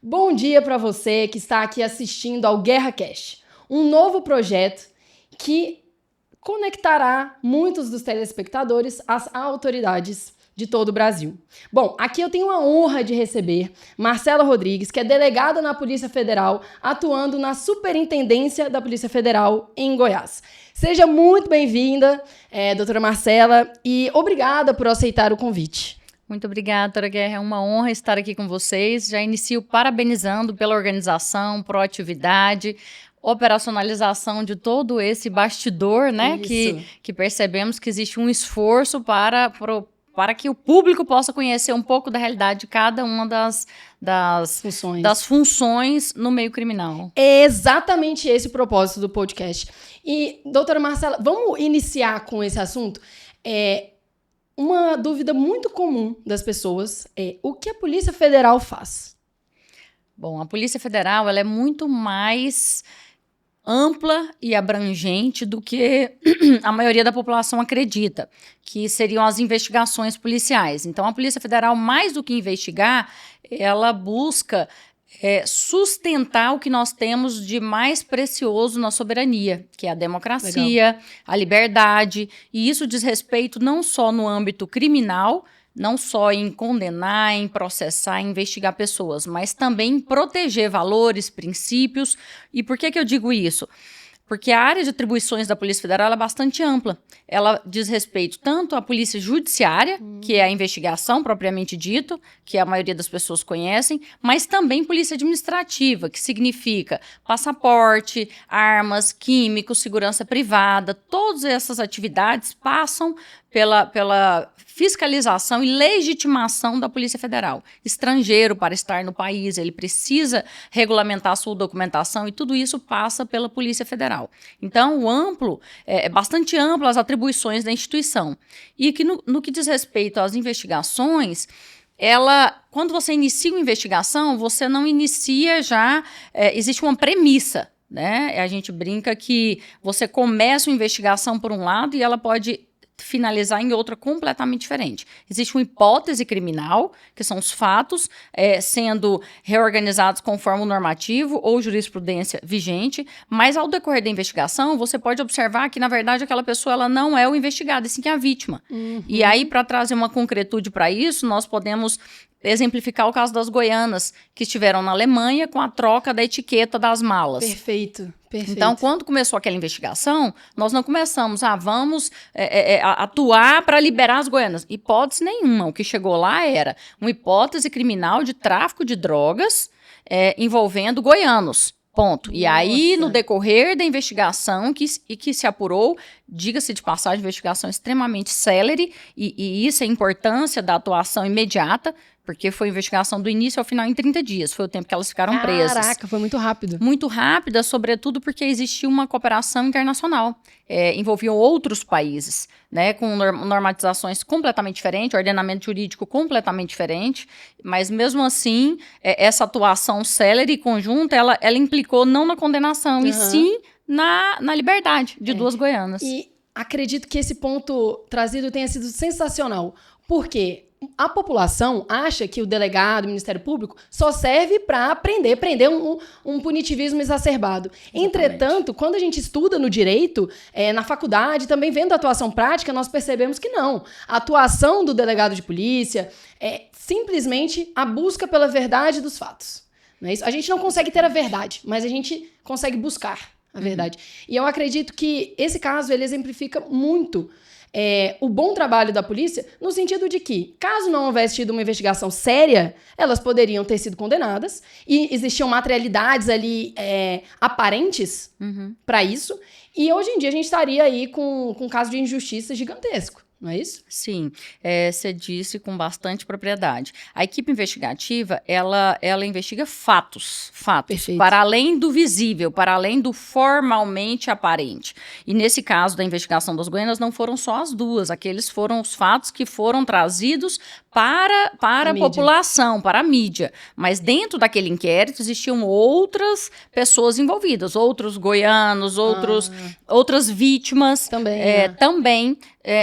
Bom dia para você que está aqui assistindo ao GuerraCast, um novo projeto que conectará muitos dos telespectadores às autoridades de todo o Brasil. Bom, aqui eu tenho a honra de receber Marcela Rodrigues, que é delegada na Polícia Federal, atuando na Superintendência da Polícia Federal em Goiás. Seja muito bem-vinda, doutora Marcela, e obrigada por aceitar o convite. Muito obrigada, doutora Guerra. É uma honra estar aqui com vocês. Já inicio parabenizando pela organização, proatividade, operacionalização de todo esse bastidor, né? Que percebemos que existe um esforço para que o público possa conhecer um pouco da realidade de cada uma das funções no meio criminal. É exatamente esse o propósito do podcast. E, doutora Marcela, vamos iniciar com esse assunto? Uma dúvida muito comum das pessoas é o que a Polícia Federal faz? Bom, a Polícia Federal ela é muito mais ampla e abrangente do que a maioria da população acredita, que seriam as investigações policiais. Então, a Polícia Federal, mais do que investigar, ela busca sustentar o que nós temos de mais precioso na soberania, que é a democracia, a liberdade, e isso diz respeito não só no âmbito criminal, não só em condenar, em processar, em investigar pessoas, mas também em proteger valores, princípios. E por que eu digo isso? Porque a área de atribuições da Polícia Federal é bastante ampla. Ela diz respeito tanto à polícia judiciária, que é a investigação propriamente dito, que a maioria das pessoas conhecem, mas também polícia administrativa, que significa passaporte, armas, químicos, segurança privada. Todas essas atividades passam pela fiscalização e legitimação da Polícia Federal. Estrangeiro, para estar no país, ele precisa regulamentar a sua documentação e tudo isso passa pela Polícia Federal. Então, é bastante amplo as atribuições da instituição. E que no que diz respeito às investigações, quando você inicia uma investigação, você não inicia já, existe uma premissa, né? A gente brinca que você começa uma investigação por um lado e ela pode finalizar em outra completamente diferente. Existe uma hipótese criminal, que são os fatos sendo reorganizados conforme o normativo ou jurisprudência vigente, mas ao decorrer da investigação, você pode observar que, na verdade, aquela pessoa ela não é o investigado, e sim que é a vítima. Uhum. E aí, para trazer uma concretude para isso, nós podemos exemplificar o caso das goianas, que estiveram na Alemanha com a troca da etiqueta das malas. Perfeito. Então, quando começou aquela investigação, nós não começamos, vamos atuar para liberar as goianas. Hipótese nenhuma. O que chegou lá era uma hipótese criminal de tráfico de drogas envolvendo goianos. Ponto. Nossa. E aí, no decorrer da investigação que se apurou, diga-se de passagem, investigação extremamente célere, e isso é a importância da atuação imediata, porque foi investigação do início ao final em 30 dias, foi o tempo que elas ficaram presas. Caraca, foi muito rápido. Muito rápida, sobretudo porque existia uma cooperação internacional, envolviam outros países, né, com normatizações completamente diferentes, ordenamento jurídico completamente diferente, mas mesmo assim, essa atuação célere e conjunta, ela implicou não na condenação, e sim na liberdade de duas goianas. E acredito que esse ponto trazido tenha sido sensacional, porque a população acha que o delegado, o Ministério Público, só serve para prender um punitivismo exacerbado. Exatamente. Entretanto, quando a gente estuda no direito, na faculdade, também vendo a atuação prática, nós percebemos que não. A atuação do delegado de polícia é simplesmente a busca pela verdade dos fatos. Não é isso? A gente não consegue ter a verdade, mas a gente consegue buscar a verdade. E eu acredito que esse caso ele exemplifica muito o bom trabalho da polícia, no sentido de que, caso não houvesse tido uma investigação séria, elas poderiam ter sido condenadas, e existiam materialidades ali aparentes para isso, e hoje em dia a gente estaria aí com um caso de injustiça gigantesco. Não é isso? Sim, você disse com bastante propriedade. A equipe investigativa, ela investiga fatos, Perfeito. Para além do visível, para além do formalmente aparente. E nesse caso da investigação das goianas, não foram só as duas, aqueles foram os fatos que foram trazidos para a população, para a mídia. Mas dentro daquele inquérito existiam outras pessoas envolvidas, outros goianos, outras vítimas. Também. Também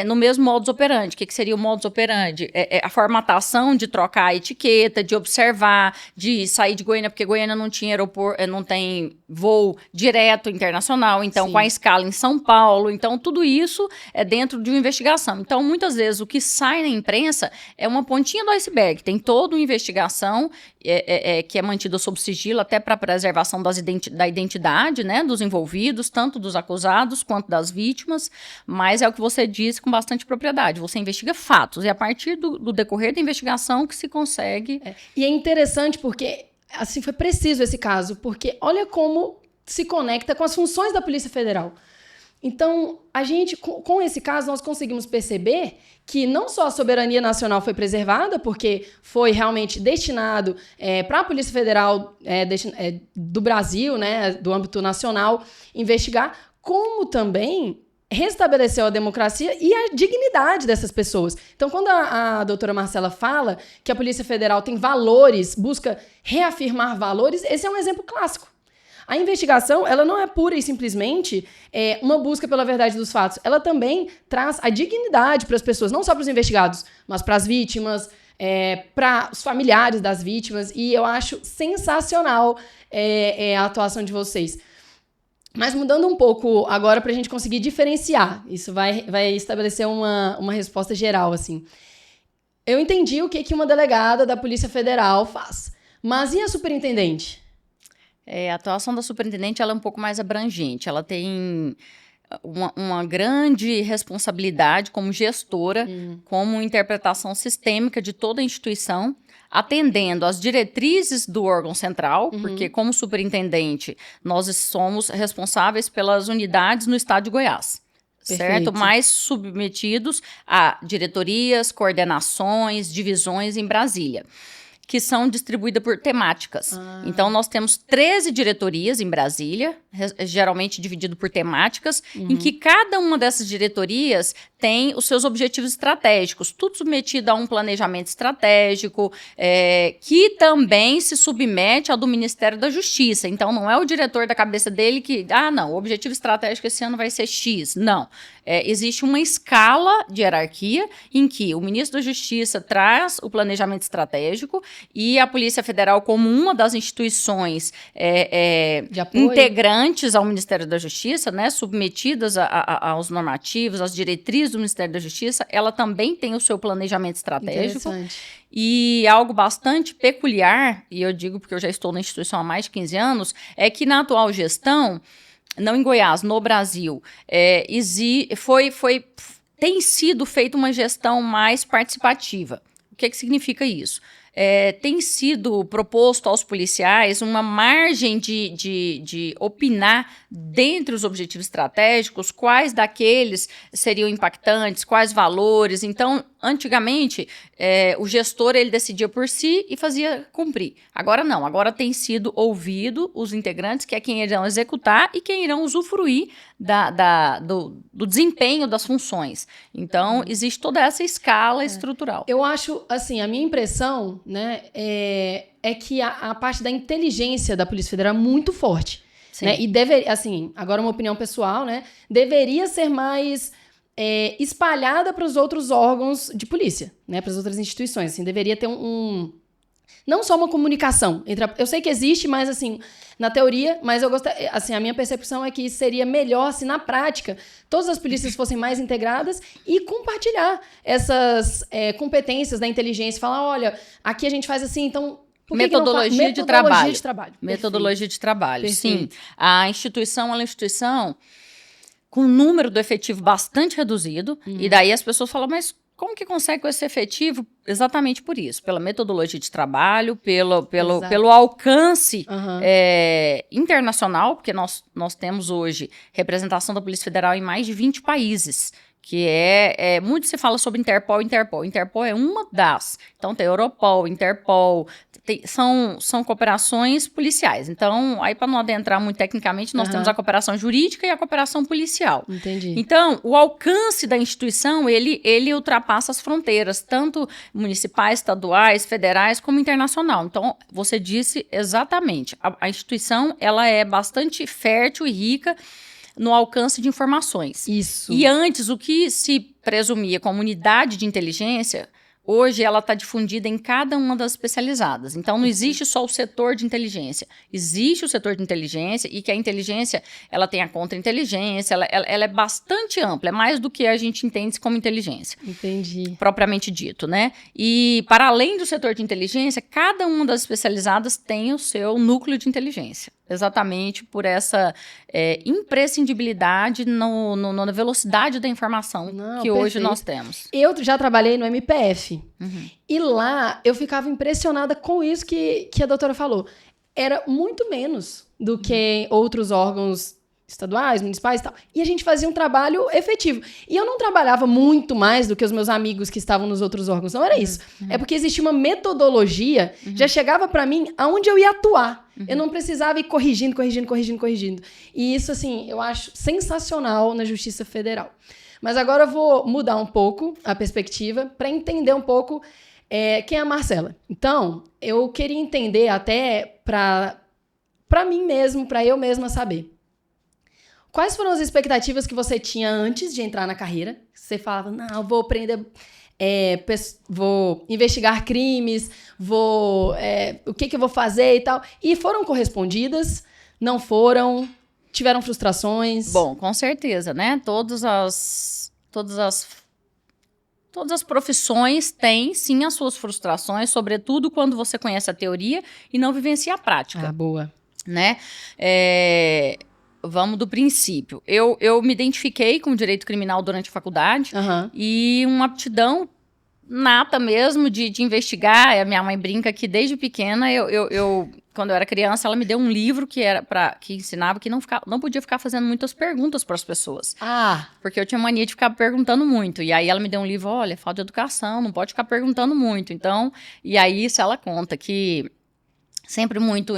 no mesmo modus operandi. O que seria o modus operandi? É a formatação de trocar a etiqueta, de observar, de sair de Goiânia, porque Goiânia não tinha aeroporto, não tem voo direto internacional, então Sim. com a escala em São Paulo, então tudo isso é dentro de uma investigação. Então, muitas vezes, o que sai na imprensa é uma pontinha do iceberg, tem toda uma investigação que é mantida sob sigilo até para a preservação da identidade, né, dos envolvidos, tanto dos acusados quanto das vítimas, mas é o que você disse com bastante propriedade, você investiga fatos, e a partir do decorrer da investigação que se consegue... E é interessante porque, assim, foi preciso esse caso, porque olha como se conecta com as funções da Polícia Federal. Então, a gente, com esse caso, nós conseguimos perceber que não só a soberania nacional foi preservada, porque foi realmente destinado para a Polícia Federal do Brasil, né, do âmbito nacional, investigar, como também restabeleceu a democracia e a dignidade dessas pessoas. Então, quando a doutora Marcela fala que a Polícia Federal tem valores, busca reafirmar valores, esse é um exemplo clássico. A investigação, ela não é pura e simplesmente uma busca pela verdade dos fatos. Ela também traz a dignidade para as pessoas, não só para os investigados, mas para as vítimas, para os familiares das vítimas. E eu acho sensacional a atuação de vocês. Mas mudando um pouco agora para a gente conseguir diferenciar. Isso vai estabelecer uma resposta geral, assim. Eu entendi o que uma delegada da Polícia Federal faz. Mas e a superintendente? A atuação da superintendente ela é um pouco mais abrangente, ela tem uma grande responsabilidade como gestora, como interpretação sistêmica de toda a instituição, atendendo às diretrizes do órgão central, porque como superintendente nós somos responsáveis pelas unidades no estado de Goiás. Certo? Mais submetidos a diretorias, coordenações, divisões em Brasília, que são distribuídas por temáticas. Então, nós temos 13 diretorias em Brasília, geralmente dividido por temáticas, em que cada uma dessas diretorias tem os seus objetivos estratégicos, tudo submetido a um planejamento estratégico, que também se submete ao do Ministério da Justiça. Então, não é o diretor da cabeça dele que, não, o objetivo estratégico esse ano vai ser X. Não. Existe uma escala de hierarquia em que o ministro da Justiça traz o planejamento estratégico e a Polícia Federal, como uma das instituições integrantes ao Ministério da Justiça, né, submetidas aos normativos, às diretrizes do Ministério da Justiça, ela também tem o seu planejamento estratégico. E algo bastante peculiar, e eu digo porque eu já estou na instituição há mais de 15 anos, é que na atual gestão, não em Goiás, no Brasil, tem sido feita uma gestão mais participativa. O que significa isso? Tem sido proposto aos policiais uma margem de opinar dentre os objetivos estratégicos, quais daqueles seriam impactantes, quais valores. Então, antigamente, o gestor ele decidia por si e fazia cumprir. Agora não, agora tem sido ouvido os integrantes, que é quem irão executar e quem irão usufruir do desempenho das funções. Então, existe toda essa escala estrutural. Eu acho, assim, a minha impressão, né, é que a parte da inteligência da Polícia Federal é muito forte. Né? E deveria, assim, agora uma opinião pessoal, né, deveria ser mais espalhada para os outros órgãos de polícia, né, para as outras instituições. Assim, deveria ter não só uma comunicação eu sei que existe, mas assim, na teoria, mas eu gostaria, assim, a minha percepção é que seria melhor se na prática todas as polícias fossem mais integradas e compartilhar essas competências da inteligência, falar, olha, aqui a gente faz assim, então Metodologia de trabalho. Metodologia de trabalho, Perfeito. sim. A instituição é uma instituição com um número do efetivo bastante reduzido, e daí as pessoas falam, mas como que consegue com esse efetivo? Exatamente por isso, pela metodologia de trabalho, pelo alcance internacional, porque nós temos hoje representação da Polícia Federal em mais de 20 países, que muito se fala sobre Interpol. Interpol é uma das. Então, tem Europol, Interpol, são cooperações policiais. Então, aí para não adentrar muito tecnicamente, nós temos a cooperação jurídica e a cooperação policial. Entendi. Então, o alcance da instituição, ele ultrapassa as fronteiras, tanto municipais, estaduais, federais, como internacional. Então, você disse exatamente, a instituição, ela é bastante fértil e rica no alcance de informações. Isso. E antes, o que se presumia como unidade de inteligência, hoje ela está difundida em cada uma das especializadas. Então, não existe só o setor de inteligência. Existe o setor de inteligência e que a inteligência ela tem a contra-inteligência, ela é bastante ampla, é mais do que a gente entende como inteligência. Entendi. Propriamente dito, né? E, para além do setor de inteligência, cada uma das especializadas tem o seu núcleo de inteligência. Exatamente por essa imprescindibilidade na velocidade da informação que hoje nós temos. Eu já trabalhei no MPF. E lá eu ficava impressionada com isso que a doutora falou. Era muito menos do que outros órgãos estaduais, municipais e tal. E a gente fazia um trabalho efetivo. E eu não trabalhava muito mais do que os meus amigos que estavam nos outros órgãos. Não era isso. É porque existia uma metodologia, já chegava para mim aonde eu ia atuar. Eu não precisava ir corrigindo. E isso, assim, eu acho sensacional na Justiça Federal. Mas agora eu vou mudar um pouco a perspectiva para entender um pouco quem é a Marcela. Então, eu queria entender até para mim mesmo, para eu mesma saber. Quais foram as expectativas que você tinha antes de entrar na carreira? Você falava, não, eu vou aprender, vou investigar crimes, o que eu vou fazer e tal. E foram correspondidas? Não foram? Tiveram frustrações? Bom, com certeza, né? Todas as profissões têm, sim, as suas frustrações, sobretudo quando você conhece a teoria e não vivencia a prática. Ah, boa. Né? Vamos do princípio. Eu me identifiquei com o direito criminal durante a faculdade e uma aptidão nata mesmo de investigar. A minha mãe brinca que desde pequena, quando eu era criança, ela me deu um livro que ensinava que não podia ficar fazendo muitas perguntas para as pessoas. Porque eu tinha mania de ficar perguntando muito. E aí ela me deu um livro, olha, falta de educação, não pode ficar perguntando muito. Então, e aí isso ela conta que sempre muito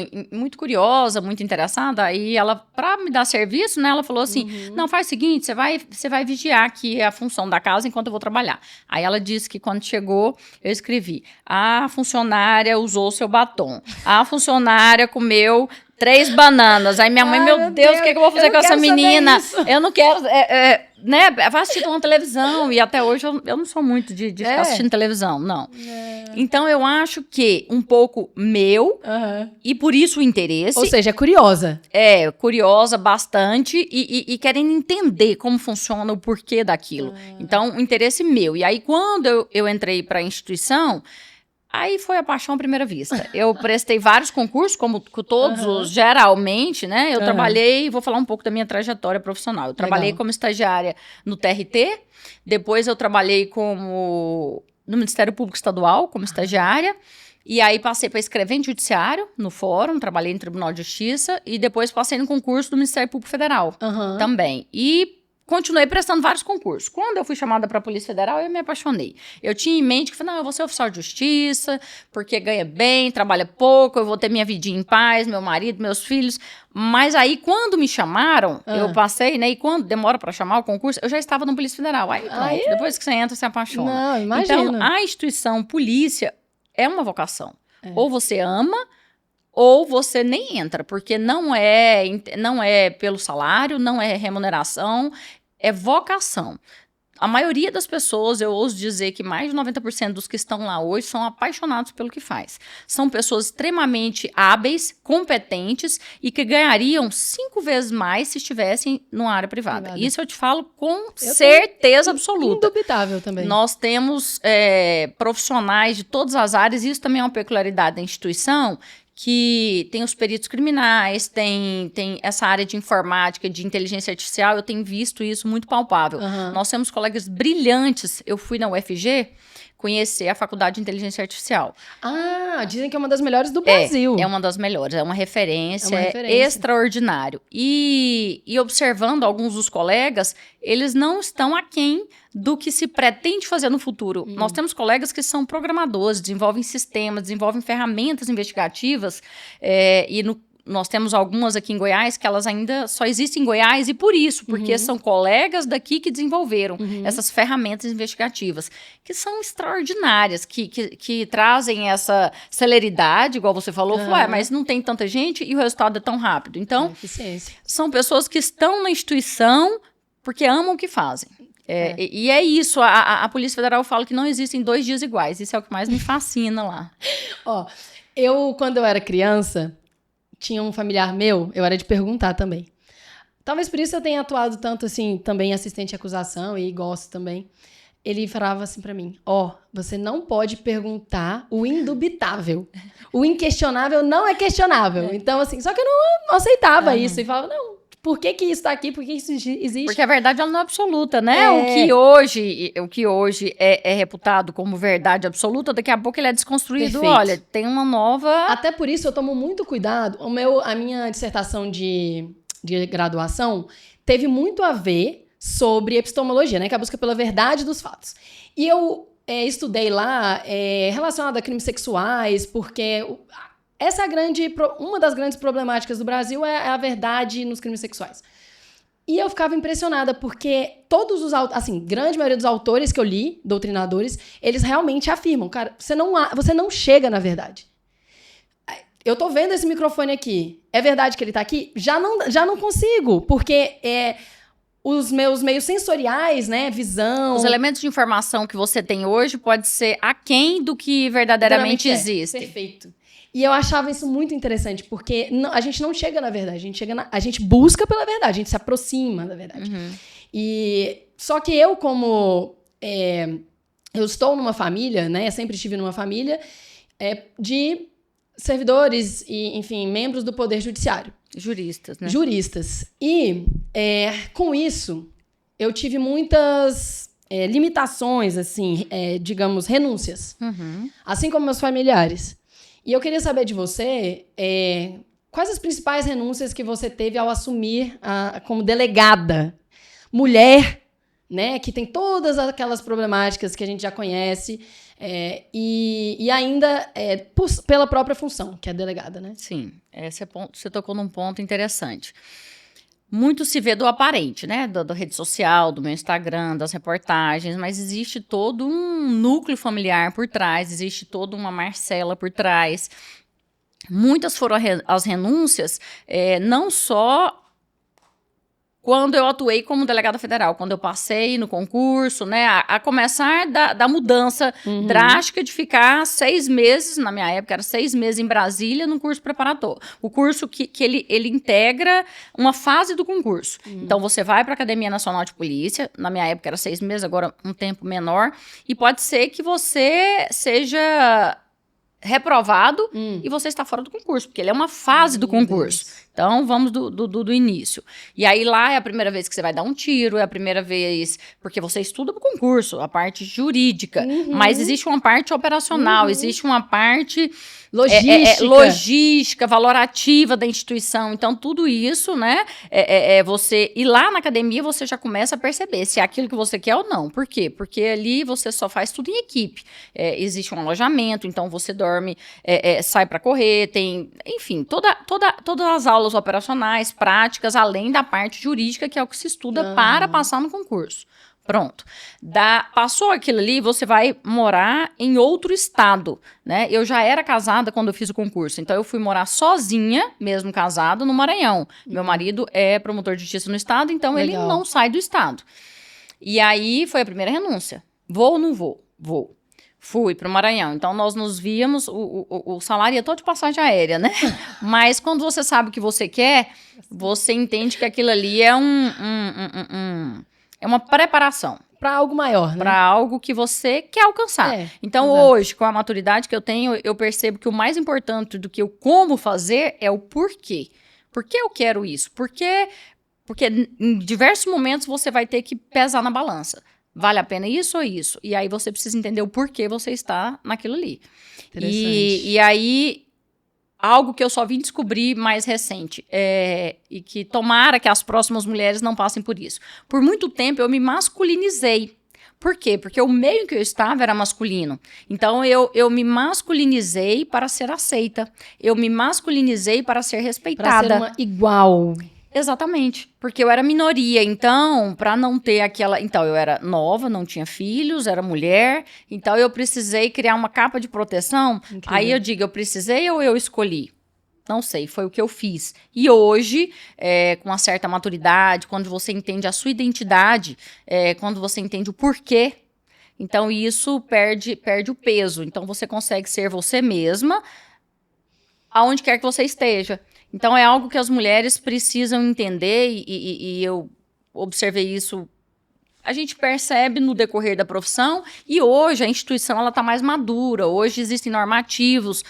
curiosa, muito interessada, aí ela, para me dar serviço, né, ela falou assim, não, faz o seguinte, você vai vigiar aqui a função da casa enquanto eu vou trabalhar. Aí ela disse que quando chegou, eu escrevi, a funcionária usou seu batom, a funcionária comeu 3 bananas. Aí minha mãe, meu Deus, o que eu vou fazer com essa menina? Eu não quero, né, vai assistir uma televisão, e até hoje eu não sou muito de ficar assistindo televisão, não. Então, eu acho que um pouco meu, e por isso o interesse. Ou seja, é curiosa. Curiosa bastante, e querendo entender como funciona o porquê daquilo. Então, o interesse meu. E aí, quando eu entrei para a instituição, aí foi a paixão à primeira vista. Eu prestei vários concursos, como todos, geralmente, né? Eu trabalhei, vou falar um pouco da minha trajetória profissional. Eu trabalhei como estagiária no TRT, depois eu trabalhei no Ministério Público Estadual, como estagiária, e aí passei para escrevente judiciário, no fórum, trabalhei no Tribunal de Justiça, e depois passei no concurso do Ministério Público Federal também. E continuei prestando vários concursos. Quando eu fui chamada para a Polícia Federal, eu me apaixonei. Eu tinha em mente que, falei, não, eu vou ser oficial de justiça, porque ganha bem, trabalha pouco, eu vou ter minha vidinha em paz, meu marido, meus filhos. Mas aí, quando me chamaram, eu passei, né? E quando demora para chamar o concurso, eu já estava na Polícia Federal. Aí, pronto, depois que você entra, você apaixona. Não, imagina. Então, a instituição polícia é uma vocação. Ou você ama, ou você nem entra, porque não é pelo salário, não é remuneração, é vocação. A maioria das pessoas, eu ouso dizer que mais de 90% dos que estão lá hoje são apaixonados pelo que faz. São pessoas extremamente hábeis, competentes e que ganhariam 5 vezes mais se estivessem numa área privada. Isso eu te falo com certeza absoluta. Indubitável também. Nós temos profissionais de todas as áreas, e isso também é uma peculiaridade da instituição, que tem os peritos criminais, tem essa área de informática, de inteligência artificial, eu tenho visto isso muito palpável. Nós temos colegas brilhantes, eu fui na UFG conhecer a Faculdade de Inteligência Artificial. Dizem que é uma das melhores do Brasil. É uma das melhores, é uma referência, extraordinário. E observando alguns dos colegas, eles não estão aquém do que se pretende fazer no futuro. Nós temos colegas que são programadores, desenvolvem sistemas, desenvolvem ferramentas investigativas, e nós temos algumas aqui em Goiás que elas ainda só existem em Goiás e por isso, porque são colegas daqui que desenvolveram essas ferramentas investigativas, que são extraordinárias, que trazem essa celeridade, igual você falou, mas não tem tanta gente e o resultado é tão rápido. Então, são pessoas que estão na instituição porque amam o que fazem. E é isso, a Polícia Federal fala que não existem 2 dias iguais, isso é o que mais me fascina lá. Quando eu era criança, tinha um familiar meu, eu era de perguntar também. Talvez por isso eu tenha atuado tanto assim, também assistente de acusação e gosto também. Ele falava assim pra mim, você não pode perguntar o indubitável. O inquestionável não é questionável. Então, assim, só que eu não aceitava isso e falava, não. Por que isso tá aqui? Por que isso existe? Porque a verdade ela não é absoluta, né? O que hoje é reputado como verdade absoluta, daqui a pouco ele é desconstruído. Perfeito. Olha, tem uma nova... Até por isso eu tomo muito cuidado. A minha dissertação de graduação teve muito a ver sobre epistemologia, né? Que é a busca pela verdade dos fatos. E eu estudei lá relacionado a crimes sexuais, porque... Essa é uma das grandes problemáticas do Brasil é a verdade nos crimes sexuais. E eu ficava impressionada, porque grande maioria dos autores que eu li, doutrinadores, eles realmente afirmam, cara, você não chega na verdade. Eu tô vendo esse microfone aqui, é verdade que ele tá aqui? Já não consigo, porque os meus meios sensoriais, né, visão... Os elementos de informação que você tem hoje pode ser aquém do que verdadeiramente existe. Perfeito. E eu achava isso muito interessante, porque a gente não chega na verdade, a gente busca pela verdade, a gente se aproxima da verdade. Só que eu, como eu estou numa família, né, sempre estive numa família de servidores e, enfim, membros do Poder Judiciário. Juristas, né? Juristas. E, com isso, eu tive muitas limitações, assim, digamos, renúncias. Assim como meus familiares. E eu queria saber de você quais as principais renúncias que você teve ao assumir como delegada, mulher, né, que tem todas aquelas problemáticas que a gente já conhece, e ainda pela própria função, que é delegada, né? Sim, você tocou num ponto interessante. Muito se vê do aparente, né? Da rede social, do meu Instagram, das reportagens, mas existe todo um núcleo familiar por trás, existe toda uma Marcela por trás. Muitas foram as renúncias, não só quando eu atuei como delegada federal, quando eu passei no concurso, né, a começar da mudança drástica de ficar 6 meses, na minha época era 6 meses em Brasília, num curso preparatório. O curso que ele integra uma fase do concurso. Então, você vai para a Academia Nacional de Polícia, na minha época era 6 meses, agora um tempo menor, e pode ser que você seja reprovado e você está fora do concurso, porque ele é uma fase do concurso. Deus. Então, vamos do início. E aí, lá é a primeira vez que você vai dar um tiro, é a primeira vez... Porque você estuda para o concurso, a parte jurídica. Mas existe uma parte operacional, existe uma parte... Logística, valorativa da instituição. Então, tudo isso, né? Você ir lá na academia, você já começa a perceber se é aquilo que você quer ou não. Por quê? Porque ali você só faz tudo em equipe. Existe um alojamento, então você dorme, sai para correr, tem... Enfim, todas as aulas operacionais, práticas, além da parte jurídica, que é o que se estuda para passar no concurso. Pronto. Passou aquilo ali, você vai morar em outro estado, né? Eu já era casada quando eu fiz o concurso, então eu fui morar sozinha, mesmo casada, no Maranhão. Meu marido é promotor de justiça no estado, então ele não sai do estado. E aí foi a primeira renúncia. Vou ou não vou? Vou. Fui para o Maranhão. Então, nós nos víamos, o salário ia todo de passagem aérea, né? Mas quando você sabe o que você quer, você entende que aquilo ali é uma preparação. Para algo maior, né? Para algo que você quer alcançar. Então, hoje, com a maturidade que eu tenho, eu percebo que o mais importante do que o como fazer é o porquê. Por que eu quero isso? Porque em diversos momentos você vai ter que pesar na balança. Vale a pena isso ou isso? E aí você precisa entender o porquê você está naquilo ali. E aí, algo que eu só vim descobrir mais recente, e que tomara que as próximas mulheres não passem por isso. Por muito tempo eu me masculinizei. Por quê? Porque o meio em que eu estava era masculino. Então, eu me masculinizei para ser aceita. Eu me masculinizei para ser respeitada. Para ser uma igual. Exatamente, porque eu era minoria, então, para não ter aquela... Então, eu era nova, não tinha filhos, era mulher, então eu precisei criar uma capa de proteção. Incrível. Aí eu digo, eu precisei ou eu escolhi? Não sei, foi o que eu fiz. E hoje, com uma certa maturidade, quando você entende a sua identidade, quando você entende o porquê, então isso perde o peso. Então, você consegue ser você mesma, aonde quer que você esteja. Então, é algo que as mulheres precisam entender e eu observei isso. A gente percebe no decorrer da profissão e hoje a instituição está mais madura. Hoje existem normativos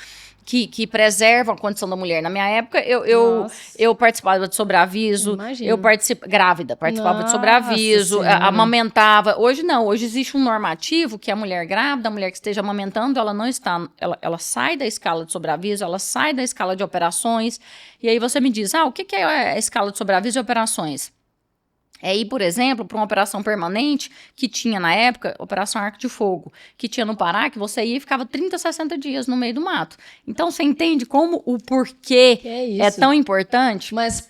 que preservam a condição da mulher. Na minha época, eu participava de sobreaviso, participava de sobreaviso, amamentava. Hoje não, hoje existe um normativo que a mulher grávida, a mulher que esteja amamentando, ela não está, ela sai da escala de sobreaviso, ela sai da escala de operações, e aí você me diz, o que é a escala de sobreaviso e operações? É ir, por exemplo, para uma operação permanente que tinha na época, Operação Arco de Fogo, que tinha no Pará, que você ia e ficava 30, 60 dias no meio do mato. Então, você entende como o porquê é tão importante? Mas,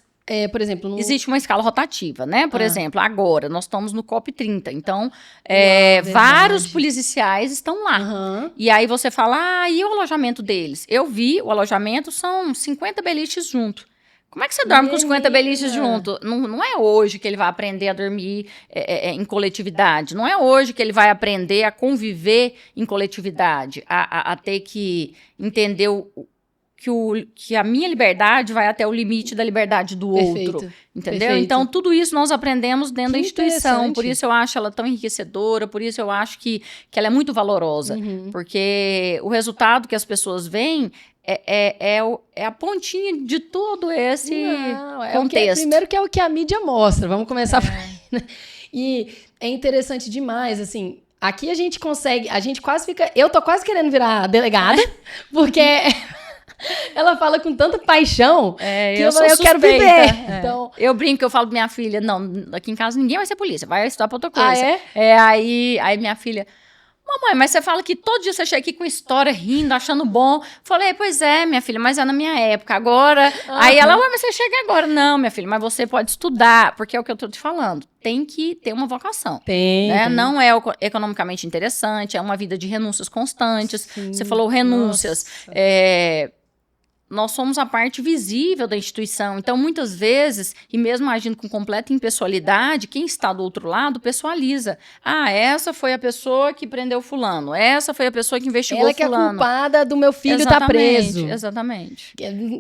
por exemplo... Existe uma escala rotativa, né? Por exemplo, agora, nós estamos no COP30, então, vários policiais estão lá. E aí você fala, e o alojamento deles? Eu vi, o alojamento são 50 beliches junto. Como é que você dorme com 50 beliches junto? Não é hoje que ele vai aprender a dormir em coletividade. Não é hoje que ele vai aprender a conviver em coletividade. A ter que entender que a minha liberdade vai até o limite da liberdade do outro. Entendeu? Perfeito. Então, tudo isso nós aprendemos dentro da instituição. Por isso eu acho ela tão enriquecedora, por isso eu acho que ela é muito valorosa. Porque o resultado que as pessoas veem é a pontinha de todo esse contexto. Primeiro que é o que a mídia mostra. Vamos começar por aí, né? E é interessante demais, assim... Aqui a gente consegue... A gente quase fica... Eu tô quase querendo virar delegada, porque... Ela fala com tanta paixão que eu quero viver. Então... Eu brinco, eu falo pra minha filha, não, aqui em casa ninguém vai ser polícia, vai estudar pra outra coisa. Aí minha filha, mamãe, mas você fala que todo dia você chega aqui com história, rindo, achando bom. Falei, pois é, minha filha, mas é na minha época. Agora, aí ela, mas você chega agora. Não, minha filha, mas você pode estudar, porque é o que eu tô te falando. Tem que ter uma vocação. Tem. Não é economicamente interessante, é uma vida de renúncias constantes. Sim. Você falou renúncias. Nós somos a parte visível da instituição. Então, muitas vezes, e mesmo agindo com completa impessoalidade, quem está do outro lado pessoaliza. Essa foi a pessoa que prendeu fulano. Essa foi a pessoa que investigou fulano. Ela que é a culpada do meu filho estar preso. Exatamente.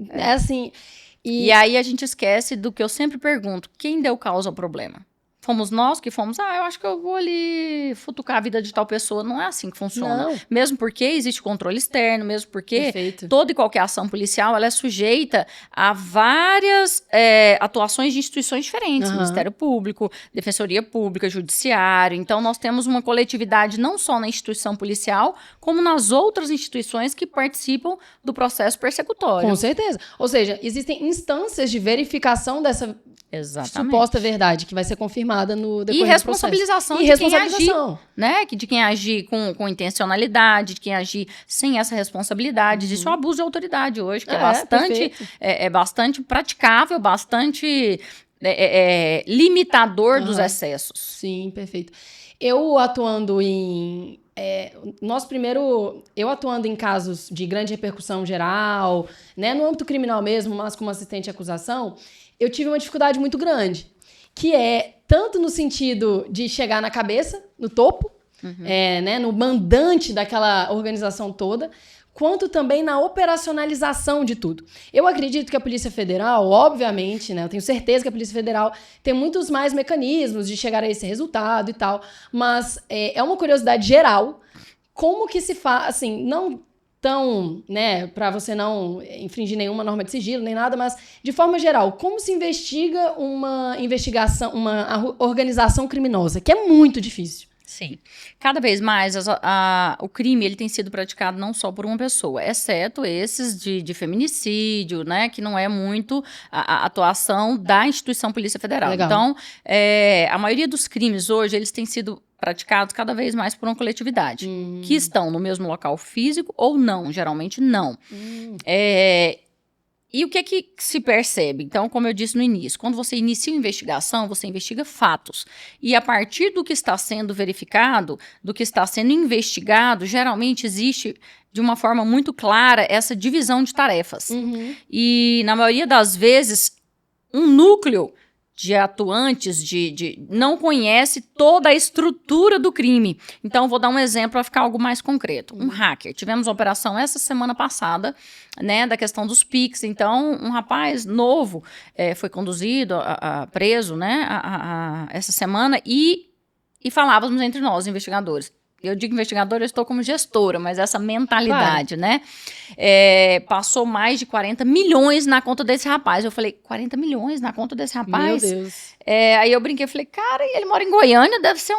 É assim... E aí a gente esquece do que eu sempre pergunto. Quem deu causa ao problema? Fomos nós que fomos, eu acho que eu vou ali futucar a vida de tal pessoa. Não é assim que funciona. Não. Mesmo porque existe controle externo, mesmo porque toda e qualquer ação policial ela é sujeita a várias atuações de instituições diferentes. Ministério Público, Defensoria Pública, Judiciário. Então, nós temos uma coletividade não só na instituição policial, como nas outras instituições que participam do processo persecutório. Com certeza. Ou seja, existem instâncias de verificação dessa... Exatamente. Suposta verdade, que vai ser confirmada no decorrer do responsabilização processo. De quem agir, né? De quem agir com intencionalidade, de quem agir sem essa responsabilidade. Isso é um abuso de autoridade hoje, que é bastante praticável, praticável, limitador dos excessos. Sim, perfeito. Eu atuando em... eu atuando em casos de grande repercussão geral, né, no âmbito criminal mesmo, mas como assistente de acusação, eu tive uma dificuldade muito grande, que é tanto no sentido de chegar na cabeça, no topo, né, no mandante daquela organização toda, quanto também na operacionalização de tudo. Eu acredito que a Polícia Federal, obviamente, né, eu tenho certeza que a Polícia Federal tem muitos mais mecanismos de chegar a esse resultado e tal, mas é uma curiosidade geral, como que se faz, assim, não tão, né, para você não infringir nenhuma norma de sigilo, nem nada, mas de forma geral, como se investiga uma investigação, uma organização criminosa, que é muito difícil. Sim. Cada vez mais o crime ele tem sido praticado não só por uma pessoa, exceto esses de feminicídio, né, que não é muito a atuação da instituição Polícia Federal. Legal. Então, a maioria dos crimes hoje, eles têm sido praticados cada vez mais por uma coletividade, que estão no mesmo local físico ou não, geralmente não. E o que se percebe? Então, como eu disse no início, quando você inicia uma investigação, você investiga fatos. E a partir do que está sendo verificado, do que está sendo investigado, geralmente existe, de uma forma muito clara, essa divisão de tarefas. E, na maioria das vezes, um núcleo de atuantes não conhece toda a estrutura do crime. Então, vou dar um exemplo para ficar algo mais concreto. Um hacker. Tivemos uma operação essa semana passada, né, da questão dos Pix. Então, um rapaz novo foi conduzido, preso, né, essa semana e falávamos entre nós, investigadores. Eu digo investigadora, eu estou como gestora, mas essa mentalidade, né? Passou mais de 40 milhões na conta desse rapaz. Eu falei, 40 milhões na conta desse rapaz? Meu Deus. Aí eu brinquei, falei, cara, ele mora em Goiânia, deve ser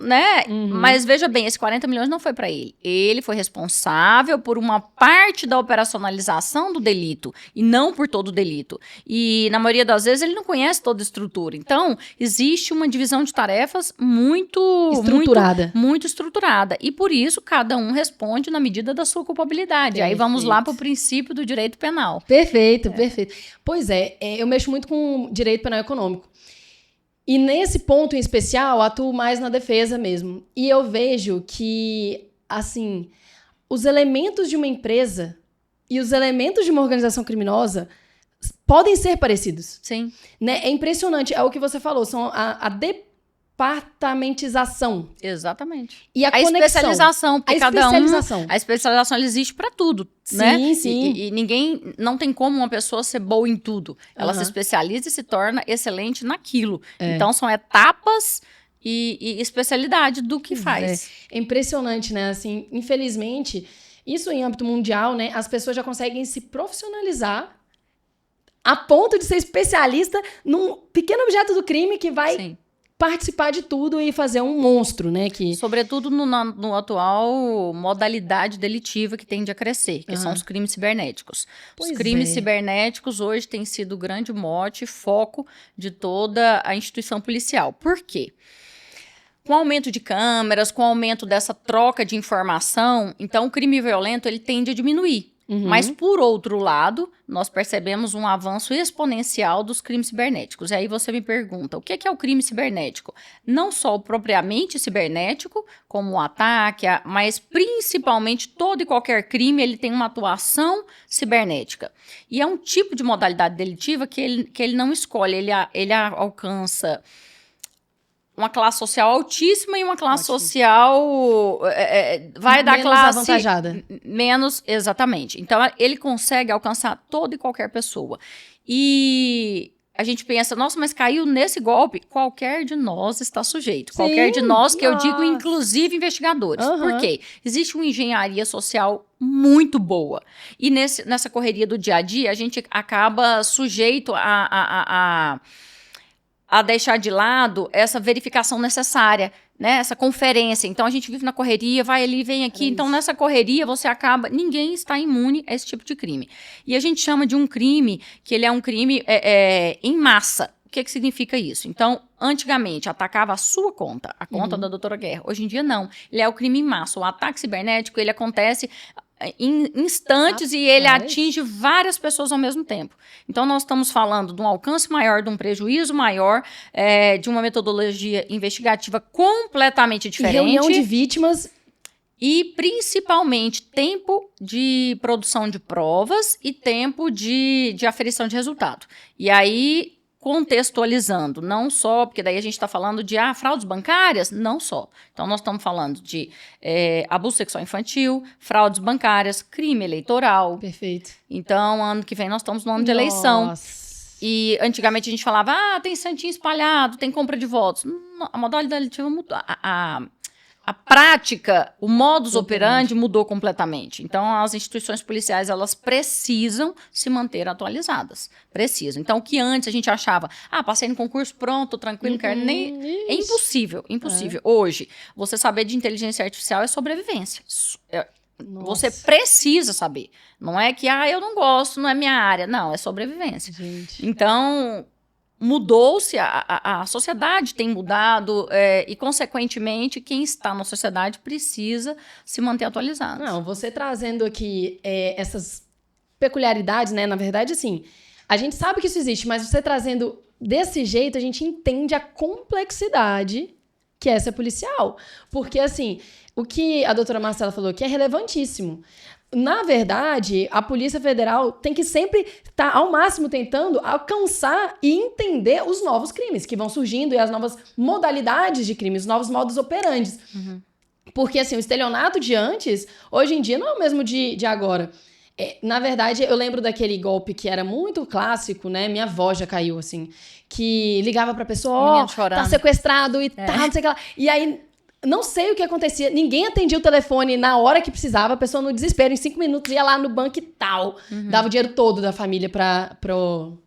né? Mas veja bem, esses 40 milhões não foi para ele. Ele foi responsável por uma parte da operacionalização do delito e não por todo o delito. E na maioria das vezes ele não conhece toda a estrutura. Então, existe uma divisão de tarefas muito estruturada. Muito estruturada. E por isso, cada um responde na medida da sua culpabilidade. Perfeito. Aí vamos lá para o princípio do direito penal. Perfeito, perfeito. Pois eu mexo muito com direito penal econômico. E nesse ponto em especial, atuo mais na defesa mesmo. E eu vejo que, assim, os elementos de uma empresa e os elementos de uma organização criminosa podem ser parecidos. Sim. Né? É impressionante. É o que você falou, são a departamentização. Exatamente. E a conexão. Especialização. A especialização. A especialização ela existe para tudo, né? Sim, sim. E ninguém, não tem como uma pessoa ser boa em tudo. Ela se especializa e se torna excelente naquilo. Então, são etapas e especialidade do que faz. É impressionante, né? Assim, infelizmente, isso em âmbito mundial, né? As pessoas já conseguem se profissionalizar a ponto de ser especialista num pequeno objeto do crime que vai... Sim. Participar de tudo e fazer um monstro, né? Sobretudo no atual modalidade delitiva que tende a crescer, que são os crimes cibernéticos. Os crimes cibernéticos hoje têm sido o grande mote e foco de toda a instituição policial. Por quê? Com o aumento de câmeras, com o aumento dessa troca de informação, então o crime violento ele tende a diminuir. Mas, por outro lado, nós percebemos um avanço exponencial dos crimes cibernéticos. E aí você me pergunta, o que é o crime cibernético? Não só o propriamente cibernético, como o ataque, mas principalmente todo e qualquer crime, ele tem uma atuação cibernética. E é um tipo de modalidade delitiva que ele não escolhe, ele alcança... uma classe social altíssima e uma classe social vai da classe... avantajada. Menos, exatamente. Então, ele consegue alcançar toda e qualquer pessoa. E a gente pensa, nossa, mas caiu nesse golpe? Qualquer de nós está sujeito. Sim, qualquer de nós, que eu digo, inclusive investigadores. Por quê? Existe uma engenharia social muito boa. E nessa correria do dia a dia, a gente acaba sujeito a deixar de lado essa verificação necessária, né? Essa conferência. Então, a gente vive na correria, vai ali, vem aqui. Então, nessa correria, você acaba... Ninguém está imune a esse tipo de crime. E a gente chama de um crime que ele é um crime em massa. O que significa isso? Então, antigamente, atacava a sua conta, a conta da doutora Guerra. Hoje em dia, não. Ele é o crime em massa. O ataque cibernético, ele acontece... em instantes e ele atinge várias pessoas ao mesmo tempo. Então, nós estamos falando de um alcance maior, de um prejuízo maior, de uma metodologia investigativa completamente diferente. E reunião de vítimas. E, principalmente, tempo de produção de provas e tempo de aferição de resultado. E aí... contextualizando, não só, porque daí a gente está falando de fraudes bancárias, não só. Então, nós estamos falando de abuso sexual infantil, fraudes bancárias, crime eleitoral. Perfeito. Então, ano que vem nós estamos no ano de eleição. E antigamente a gente falava, tem santinho espalhado, tem compra de votos. A modalidade delitiva mudou. A prática, o modus operandi mudou completamente. Então, as instituições policiais, elas precisam se manter atualizadas. Precisam. Então, o que antes a gente achava, passei no concurso, pronto, tranquilo, quero nem... É impossível, impossível. Hoje, você saber de inteligência artificial é sobrevivência. Você precisa saber. Não é que, eu não gosto, não é minha área. Não, é sobrevivência. Gente. Então... mudou-se, a sociedade tem mudado e, consequentemente, quem está na sociedade precisa se manter atualizado. Não, você trazendo aqui essas peculiaridades, né? Na verdade, assim, a gente sabe que isso existe, mas você trazendo desse jeito, a gente entende a complexidade que é ser policial. Porque, assim, o que a doutora Marcela falou aqui é relevantíssimo. Na verdade, a Polícia Federal tem que sempre estar ao máximo tentando alcançar e entender os novos crimes que vão surgindo e as novas modalidades de crimes, os novos modus operandi. Uhum. Porque, assim, o estelionato de antes, hoje em dia, não é o mesmo de agora. Na verdade, eu lembro daquele golpe que era muito clássico, né? Minha avó já caiu, assim, que ligava pra pessoa, tá sequestrado e tal, não sei o que lá. E aí... Não sei o que acontecia, ninguém atendia o telefone na hora que precisava, a pessoa no desespero, em 5 minutos ia lá no banco e tal. Dava o dinheiro todo da família pro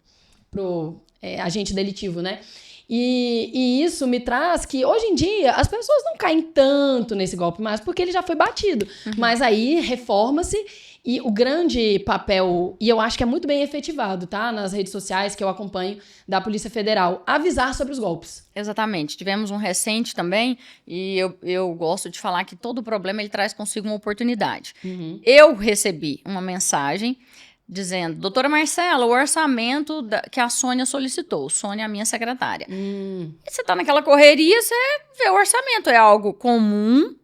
agente delitivo, né? E isso me traz que, hoje em dia, as pessoas não caem tanto nesse golpe mais, porque ele já foi batido. Mas aí, reforma-se. E o grande papel, e eu acho que é muito bem efetivado, tá? Nas redes sociais que eu acompanho da Polícia Federal, avisar sobre os golpes. Exatamente. Tivemos um recente também, e eu gosto de falar que todo problema ele traz consigo uma oportunidade. Eu recebi uma mensagem dizendo, doutora Marcela, o orçamento que a Sônia solicitou. Sônia é a minha secretária. E você tá naquela correria, você vê o orçamento, é algo comum.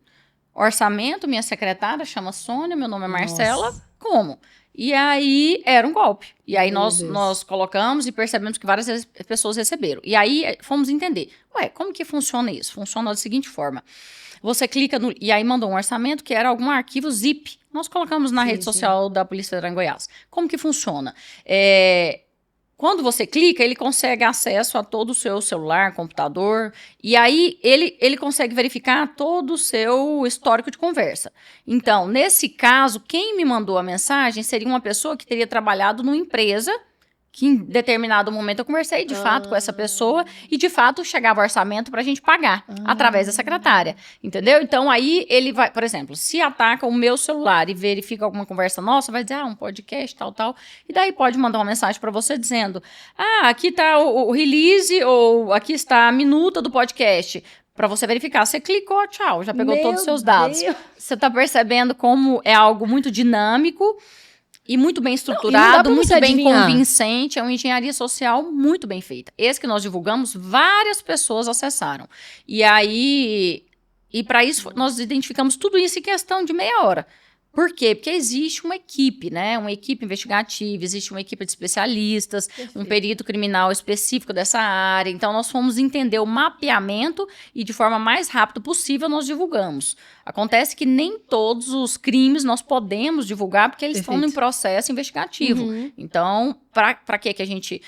Orçamento, minha secretária chama Sônia, meu nome é Marcela. Nossa. Como? E aí era um golpe. E aí nós colocamos e percebemos que várias pessoas receberam. E aí fomos entender. Como que funciona isso? Funciona da seguinte forma. Você clica no... E aí mandou um orçamento que era algum arquivo zip. Nós colocamos na rede social da Polícia Federal em Goiás. Como que funciona? Quando você clica, ele consegue acesso a todo o seu celular, computador, e aí ele consegue verificar todo o seu histórico de conversa. Então, nesse caso, quem me mandou a mensagem seria uma pessoa que teria trabalhado numa empresa, que em determinado momento eu conversei de fato com essa pessoa, e de fato chegava o orçamento para a gente pagar, através da secretária, entendeu? Então aí ele vai, por exemplo, se ataca o meu celular e verifica alguma conversa nossa, vai dizer, um podcast, tal, e daí pode mandar uma mensagem para você dizendo, aqui está o release, ou aqui está a minuta do podcast, para você verificar. Você clicou, tchau, já pegou todos os seus dados. Você está percebendo como é algo muito dinâmico, e muito bem estruturado, muito bem convincente. É uma engenharia social muito bem feita. Esse que nós divulgamos, várias pessoas acessaram. E aí, para isso, nós identificamos tudo isso em questão de meia hora. Por quê? Porque existe uma equipe, né? Uma equipe investigativa, existe uma equipe de especialistas, um perito criminal específico dessa área. Então, nós fomos entender o mapeamento e, de forma mais rápida possível, nós divulgamos. Acontece que nem todos os crimes nós podemos divulgar, porque eles estão em processo investigativo. Então, para que a gente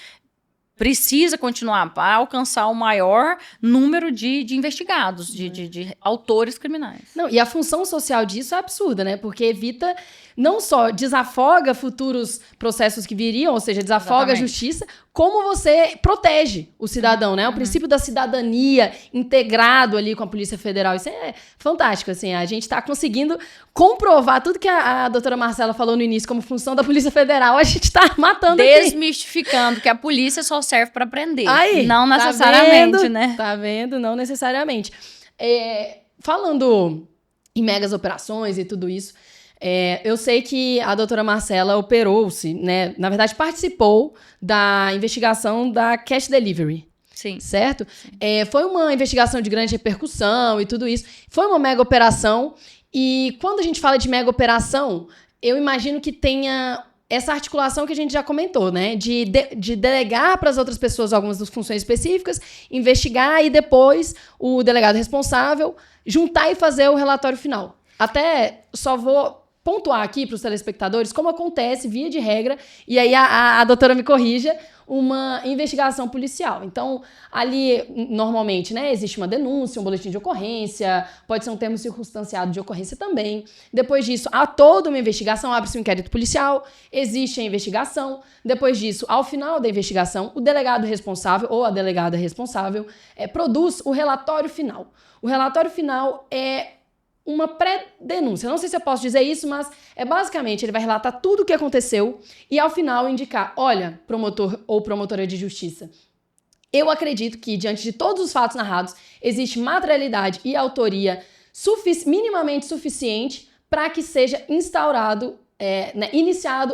precisa continuar para alcançar o maior número de investigados, de autores criminais. Não, e a função social disso é absurda, né? Porque evita, não só desafoga futuros processos que viriam, ou seja, desafoga a justiça, como você protege o cidadão, né? O princípio da cidadania integrado ali com a Polícia Federal. Isso é fantástico, assim. A gente está conseguindo comprovar tudo que a doutora Marcela falou no início como função da Polícia Federal, a gente está matando desmistificando que a polícia só serve para prender. Aí, não necessariamente, né? Tá vendo? Não necessariamente. Falando em megas operações e tudo isso, eu sei que a doutora Marcela operou-se, né? Na verdade, participou da investigação da Cash Delivery. Sim. Certo? Sim. Foi uma investigação de grande repercussão e tudo isso. Foi uma mega operação. E quando a gente fala de mega operação, eu imagino que tenha essa articulação que a gente já comentou, né? De delegar para as outras pessoas algumas das funções específicas, investigar e depois o delegado responsável juntar e fazer o relatório final. Até só vou pontuar aqui para os telespectadores como acontece, via de regra, e aí a doutora me corrija, uma investigação policial. Então, ali, normalmente, né, existe uma denúncia, um boletim de ocorrência, pode ser um termo circunstanciado de ocorrência também. Depois disso, há toda uma investigação, abre-se um inquérito policial, existe a investigação. Depois disso, ao final da investigação, o delegado responsável ou a delegada responsável produz o relatório final. O relatório final é uma pré-denúncia. Não sei se eu posso dizer isso, mas basicamente ele vai relatar tudo o que aconteceu e ao final indicar, olha, promotor ou promotora de justiça, Eu acredito que, diante de todos os fatos narrados, existe materialidade e autoria minimamente suficiente para que seja iniciado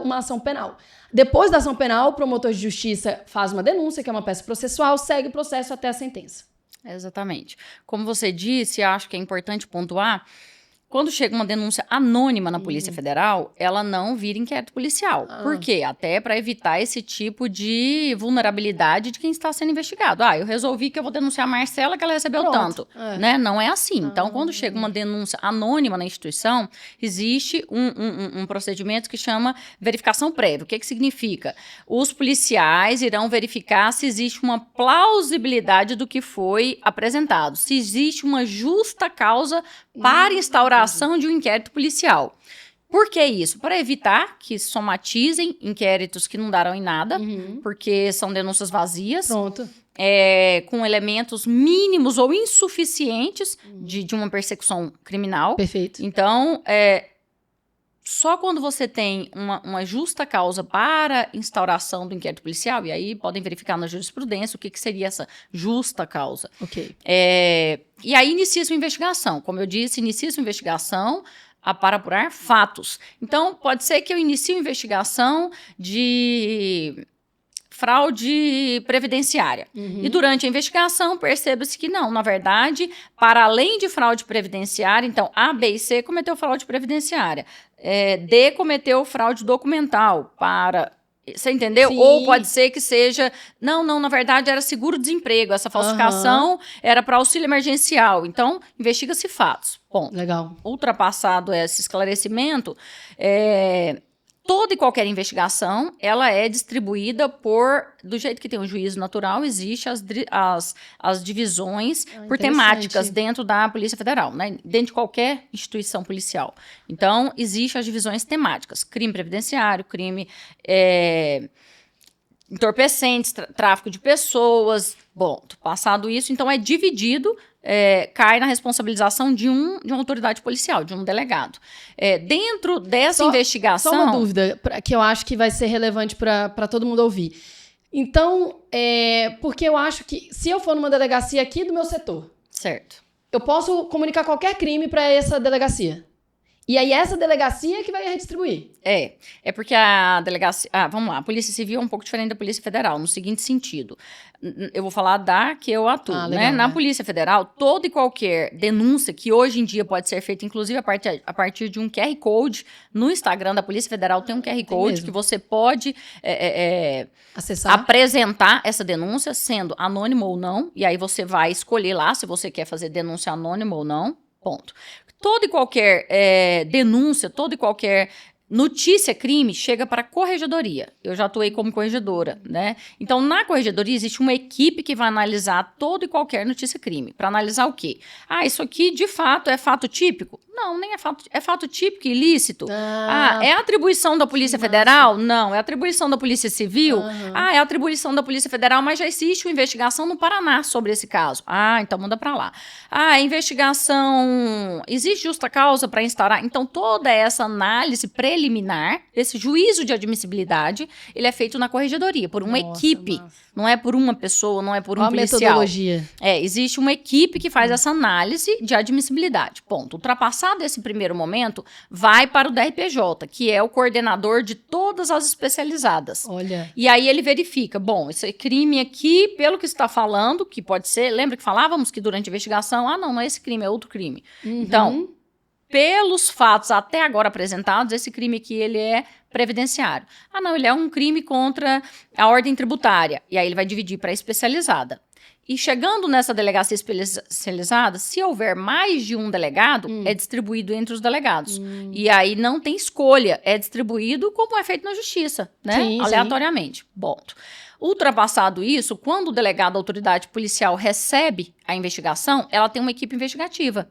uma ação penal. Depois da ação penal, o promotor de justiça faz uma denúncia, que é uma peça processual, segue o processo até a sentença. Exatamente. Como você disse, acho que é importante pontuar, quando chega uma denúncia anônima na Polícia Federal, ela não vira inquérito policial. Por quê? Até para evitar esse tipo de vulnerabilidade de quem está sendo investigado. Eu resolvi que eu vou denunciar a Marcela que ela recebeu tanto. Né? Não é assim. Então, quando chega uma denúncia anônima na instituição, existe um procedimento que chama verificação prévia. O que significa? Os policiais irão verificar se existe uma plausibilidade do que foi apresentado, se existe uma justa causa para instauração de um inquérito policial. Por que isso? Para evitar que somatizem inquéritos que não darão em nada, porque são denúncias vazias, com elementos mínimos ou insuficientes de uma persecução criminal. Perfeito. Então, só quando você tem uma justa causa para instauração do inquérito policial, e aí podem verificar na jurisprudência o que seria essa justa causa. Ok. E aí inicia-se uma investigação. Como eu disse, inicia-se uma investigação para apurar fatos. Então, pode ser que eu inicie uma investigação de fraude previdenciária. E durante a investigação, perceba-se que não, na verdade, para além de fraude previdenciária, então, A, B e C cometeu fraude previdenciária. D cometeu fraude documental Você entendeu? Sim. Ou pode ser que seja... Não, na verdade era seguro-desemprego. Essa falsificação era para auxílio emergencial. Então, investiga-se fatos. Bom, legal. Ultrapassado esse esclarecimento, toda e qualquer investigação, ela é distribuída do jeito que tem um juízo natural, existe as divisões por temáticas dentro da Polícia Federal, né? Dentro de qualquer instituição policial. Então, existem as divisões temáticas, crime previdenciário, crime entorpecentes, tráfico de pessoas. Bom, passado isso, então é dividido, cai na responsabilização de uma autoridade policial, de um delegado. Dentro dessa investigação... Só uma dúvida, que eu acho que vai ser relevante para todo mundo ouvir. Então, porque eu acho que se eu for numa delegacia aqui do meu setor... Certo. Eu posso comunicar qualquer crime para essa delegacia. E aí essa delegacia que vai redistribuir. É porque a delegacia... vamos lá, a Polícia Civil é um pouco diferente da Polícia Federal, no seguinte sentido. Eu vou falar que eu atuo, legal, né? Na Polícia Federal, toda e qualquer denúncia que hoje em dia pode ser feita, inclusive a partir de um QR Code, no Instagram da Polícia Federal tem um QR Code que você pode acessar, apresentar essa denúncia, sendo anônimo ou não, e aí você vai escolher lá se você quer fazer denúncia anônima ou não, ponto. Toda e qualquer denúncia, toda e qualquer notícia crime chega para a corregedoria. Eu já atuei como corregedora, né? Então, na corregedoria existe uma equipe que vai analisar toda e qualquer notícia crime. Para analisar o quê? Isso aqui de fato é fato típico? Não, nem é fato típico e ilícito. É atribuição da Polícia Federal? Não. É atribuição da Polícia Civil? É atribuição da Polícia Federal, mas já existe uma investigação no Paraná sobre esse caso. Então manda para lá. Investigação... Existe justa causa para instaurar? Então, toda essa análise preliminar, esse juízo de admissibilidade, ele é feito na corregedoria, por uma equipe. Não é por uma pessoa, não é por um policial. Metodologia. Existe uma equipe que faz essa análise de admissibilidade. Ponto. Ultrapassado esse primeiro momento, vai para o DRPJ, que é o coordenador de todas as especializadas. Olha. E aí ele verifica, bom, esse crime aqui, pelo que está falando, que pode ser, lembra que falávamos que durante a investigação, não é esse crime, é outro crime. Então, pelos fatos até agora apresentados, esse crime aqui, ele é previdenciário. Ele é um crime contra a ordem tributária. E aí ele vai dividir para a especializada. E chegando nessa delegacia especializada, se houver mais de um delegado, é distribuído entre os delegados. E aí não tem escolha, é distribuído como é feito na justiça, né? Sim, aleatoriamente. Bom, ultrapassado isso, quando o delegado da autoridade policial recebe a investigação, ela tem uma equipe investigativa,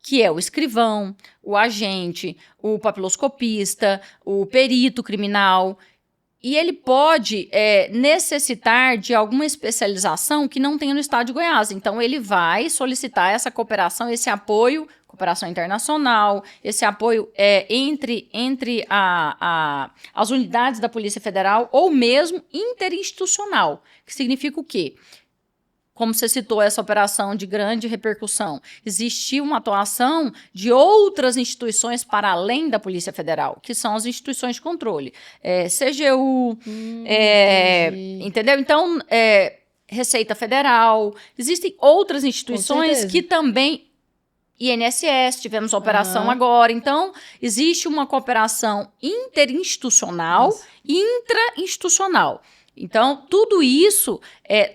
que é o escrivão, o agente, o papiloscopista, o perito criminal. E ele pode necessitar de alguma especialização que não tenha no estado de Goiás. Então, ele vai solicitar essa cooperação, esse apoio cooperação internacional, esse apoio entre as unidades da Polícia Federal ou mesmo interinstitucional, que significa o quê? Como você citou, essa operação de grande repercussão, existiu uma atuação de outras instituições para além da Polícia Federal, que são as instituições de controle. CGU, entendeu? Então, Receita Federal, existem outras instituições que também... INSS, tivemos a operação agora. Então, existe uma cooperação interinstitucional e intrainstitucional. Então, tudo isso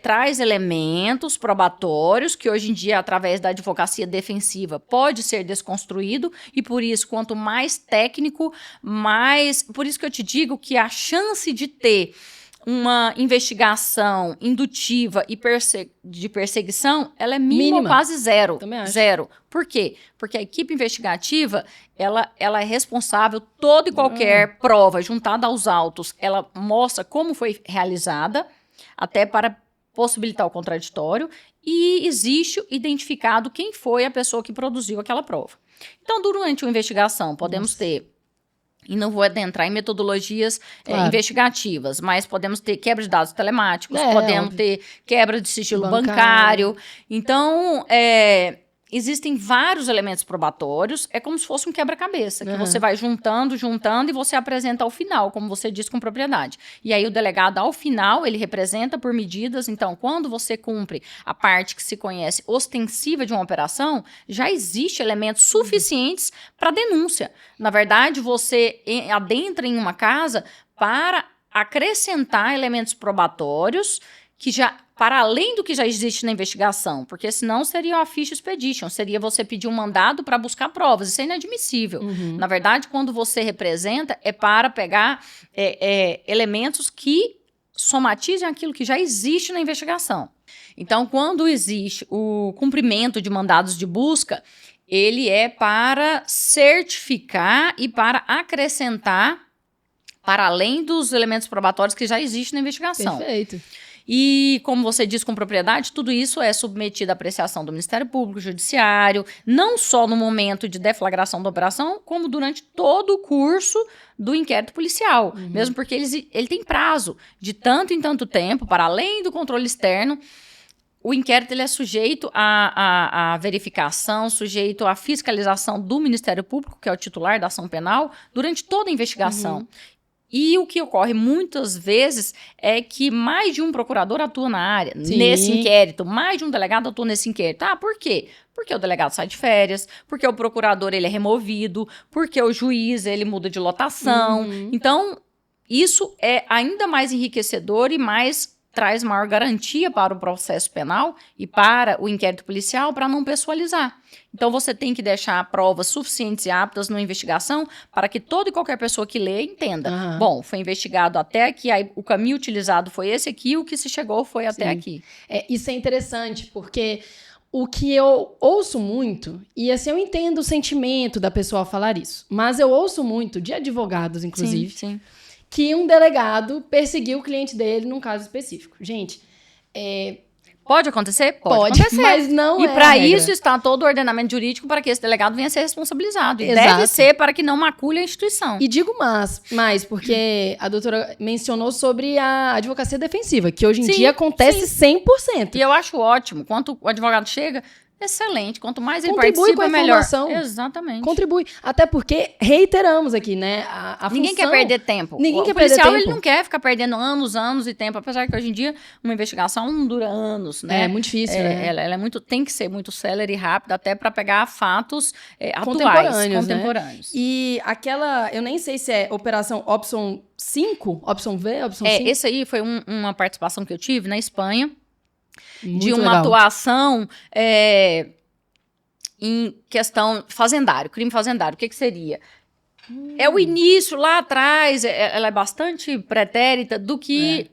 traz elementos probatórios que hoje em dia, através da advocacia defensiva, pode ser desconstruído e por isso, quanto mais técnico, mais... Por isso que eu te digo que a chance de ter uma investigação indutiva e de perseguição, ela é mínima ou quase zero. Também acho. Zero. Por quê? Porque a equipe investigativa, ela é responsável, toda e qualquer prova juntada aos autos, ela mostra como foi realizada, até para possibilitar o contraditório, e existe identificado quem foi a pessoa que produziu aquela prova. Então, durante uma investigação, podemos ter... E não vou adentrar em metodologias investigativas, mas podemos ter quebra de dados telemáticos, podemos ter quebra de sigilo bancário. Então, existem vários elementos probatórios, é como se fosse um quebra-cabeça, que você vai juntando e você apresenta ao final, como você disse com propriedade. E aí o delegado, ao final, ele representa por medidas. Então, quando você cumpre a parte que se conhece ostensiva de uma operação, já existe elementos suficientes para denúncia. Na verdade, você adentra em uma casa para acrescentar elementos probatórios que já... para além do que já existe na investigação, porque senão seria a ficha expedition, seria você pedir um mandado para buscar provas, isso é inadmissível. Na verdade, quando você representa, é para pegar elementos que somatizem aquilo que já existe na investigação. Então, quando existe o cumprimento de mandados de busca, ele é para certificar e para acrescentar, para além dos elementos probatórios que já existem na investigação. Perfeito. E, como você disse com propriedade, tudo isso é submetido à apreciação do Ministério Público, Judiciário, não só no momento de deflagração da operação, como durante todo o curso do inquérito policial. Mesmo porque ele tem prazo de tanto em tanto tempo, para além do controle externo. O inquérito ele é sujeito à verificação, sujeito à fiscalização do Ministério Público, que é o titular da ação penal, durante toda a investigação. E o que ocorre muitas vezes é que mais de um procurador atua na área, nesse inquérito, mais de um delegado atua nesse inquérito. Por quê? Porque o delegado sai de férias, porque o procurador ele é removido, porque o juiz ele muda de lotação. Então, isso é ainda mais enriquecedor e traz maior garantia para o processo penal e para o inquérito policial para não pessoalizar. Então, você tem que deixar provas suficientes e aptas na investigação para que toda e qualquer pessoa que lê entenda. Bom, foi investigado até aqui, aí o caminho utilizado foi esse aqui, o que se chegou foi até aqui. Isso é interessante, porque o que eu ouço muito, e assim, eu entendo o sentimento da pessoa ao falar isso, mas eu ouço muito de advogados, inclusive, que um delegado perseguiu o cliente dele num caso específico. Gente, pode acontecer? Pode acontecer. Mas não e para isso está todo o ordenamento jurídico para que esse delegado venha a ser responsabilizado. E deve ser para que não macule a instituição. E digo mais, porque a doutora mencionou sobre a advocacia defensiva, que hoje em dia acontece 100%. E eu acho ótimo. Quando o advogado chega... Excelente. Quanto mais ele contribui participa, com a melhor. Informação. Exatamente. Contribui. Até porque, reiteramos aqui, né? Ninguém quer perder tempo. Ninguém quer perder tempo. O policial, ele não quer ficar perdendo anos e tempo. Apesar que hoje em dia, uma investigação não dura anos, né? É muito difícil, né? Ela tem que ser muito célere e rápida, até para pegar fatos atuais, contemporâneos. Né? E aquela, eu nem sei se é Operação Option 5, Option V, Option 5. Esse aí foi uma participação que eu tive na Espanha. Muito de uma legal. atuação em questão fazendário, crime fazendário. O que seria? É o início lá atrás, ela é bastante pretérita do que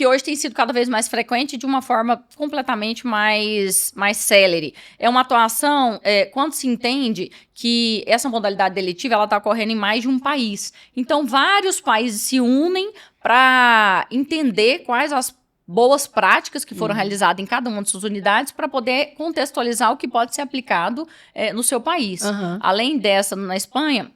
hoje tem sido cada vez mais frequente de uma forma completamente mais célere. É uma atuação, quando se entende que essa modalidade delitiva ela está ocorrendo em mais de um país. Então, vários países se unem para entender quais as boas práticas que foram realizadas em cada uma de suas unidades para poder contextualizar o que pode ser aplicado no seu país. Além dessa, na Espanha,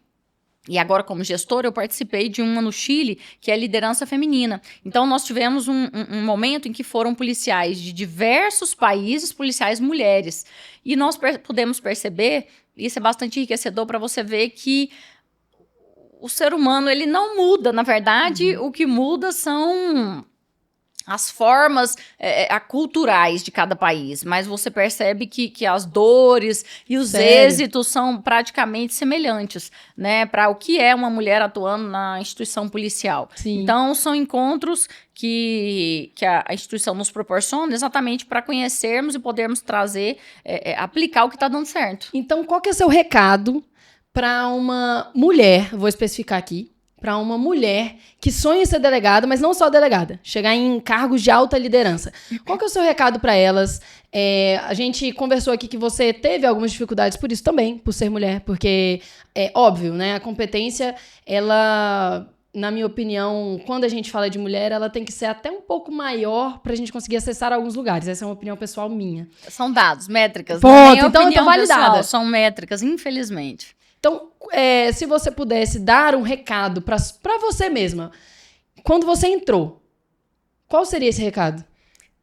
e agora como gestora, eu participei de uma no Chile, que é a liderança feminina. Então, nós tivemos um momento em que foram policiais de diversos países, policiais mulheres. E nós pudemos perceber, isso é bastante enriquecedor para você ver que o ser humano, ele não muda. Na verdade, o que muda são as formas culturais de cada país, mas você percebe que as dores e os êxitos são praticamente semelhantes, né, para o que é uma mulher atuando na instituição policial. Sim. Então, são encontros que a instituição nos proporciona exatamente para conhecermos e podermos trazer, aplicar o que está dando certo. Então, qual que é o seu recado para uma mulher, vou especificar aqui, para uma mulher que sonha em ser delegada, mas não só delegada, chegar em cargos de alta liderança? Qual que é o seu recado para elas? A gente conversou aqui que você teve algumas dificuldades por isso também, por ser mulher, porque é óbvio, né? A competência, ela, na minha opinião, quando a gente fala de mulher, ela tem que ser até um pouco maior para a gente conseguir acessar alguns lugares. Essa é uma opinião pessoal minha. São dados, métricas. Ponto, então eu tô validada. Pessoal, são métricas, infelizmente. Então, se você pudesse dar um recado para você mesma, quando você entrou, qual seria esse recado?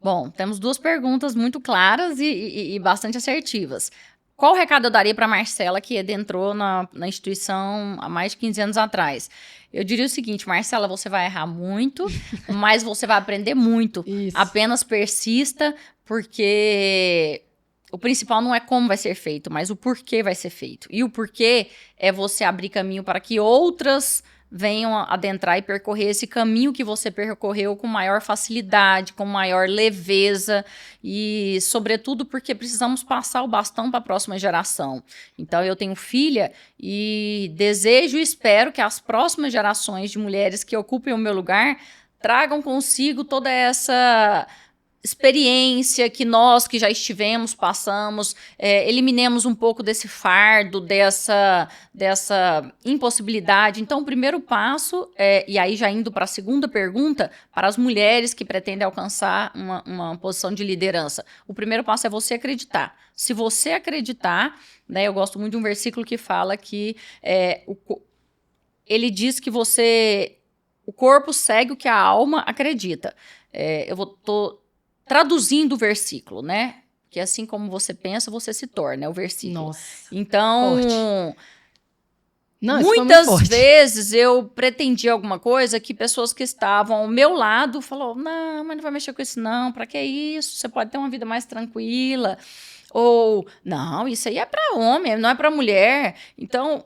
Bom, temos 2 perguntas muito claras e bastante assertivas. Qual recado eu daria para a Marcela, que adentrou na instituição há mais de 15 anos atrás? Eu diria o seguinte: Marcela, você vai errar muito, mas você vai aprender muito. Isso. Apenas persista, porque o principal não é como vai ser feito, mas o porquê vai ser feito. E o porquê é você abrir caminho para que outras venham adentrar e percorrer esse caminho que você percorreu com maior facilidade, com maior leveza e, sobretudo, porque precisamos passar o bastão para a próxima geração. Então, eu tenho filha e desejo e espero que as próximas gerações de mulheres que ocupem o meu lugar tragam consigo toda essa experiência que nós que já estivemos, passamos, eliminemos um pouco desse fardo, dessa impossibilidade. Então, o primeiro passo, e aí já indo para a segunda pergunta, para as mulheres que pretendem alcançar uma posição de liderança, o primeiro passo é você acreditar. Se você acreditar, né, eu gosto muito de um versículo que fala que ele diz que o corpo segue o que a alma acredita. Tô traduzindo o versículo, né? Que assim como você pensa, você se torna, é o versículo. Nossa. Então, não, muitas vezes eu pretendia alguma coisa que pessoas que estavam ao meu lado falaram: não, mas não vai mexer com isso não, pra que isso? Você pode ter uma vida mais tranquila. Ou, não, isso aí é pra homem, não é pra mulher. Então,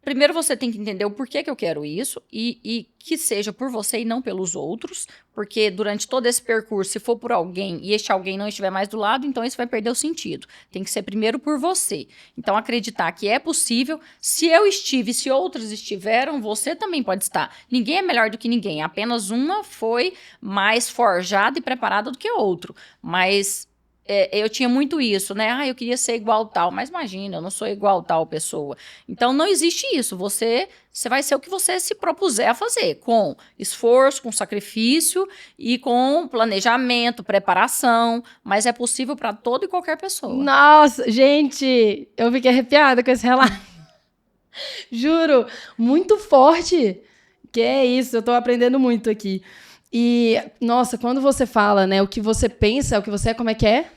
primeiro você tem que entender o porquê que eu quero isso e que seja por você e não pelos outros, porque durante todo esse percurso, se for por alguém e este alguém não estiver mais do lado, então isso vai perder o sentido. Tem que ser primeiro por você. Então, acreditar que é possível. Se eu estive, se outros estiveram, você também pode estar. Ninguém é melhor do que ninguém. Apenas uma foi mais forjada e preparada do que o outro. Mas eu tinha muito isso, né? Eu queria ser igual tal, mas imagina, eu não sou igual tal pessoa. Então, não existe isso. Você vai ser o que você se propuser a fazer, com esforço, com sacrifício e com planejamento, preparação, mas é possível para toda e qualquer pessoa. Nossa, gente, eu fiquei arrepiada com esse relato. Juro, muito forte. Que é isso, eu tô aprendendo muito aqui. E, nossa, quando você fala, né, o que você pensa é o que você é, como é que é?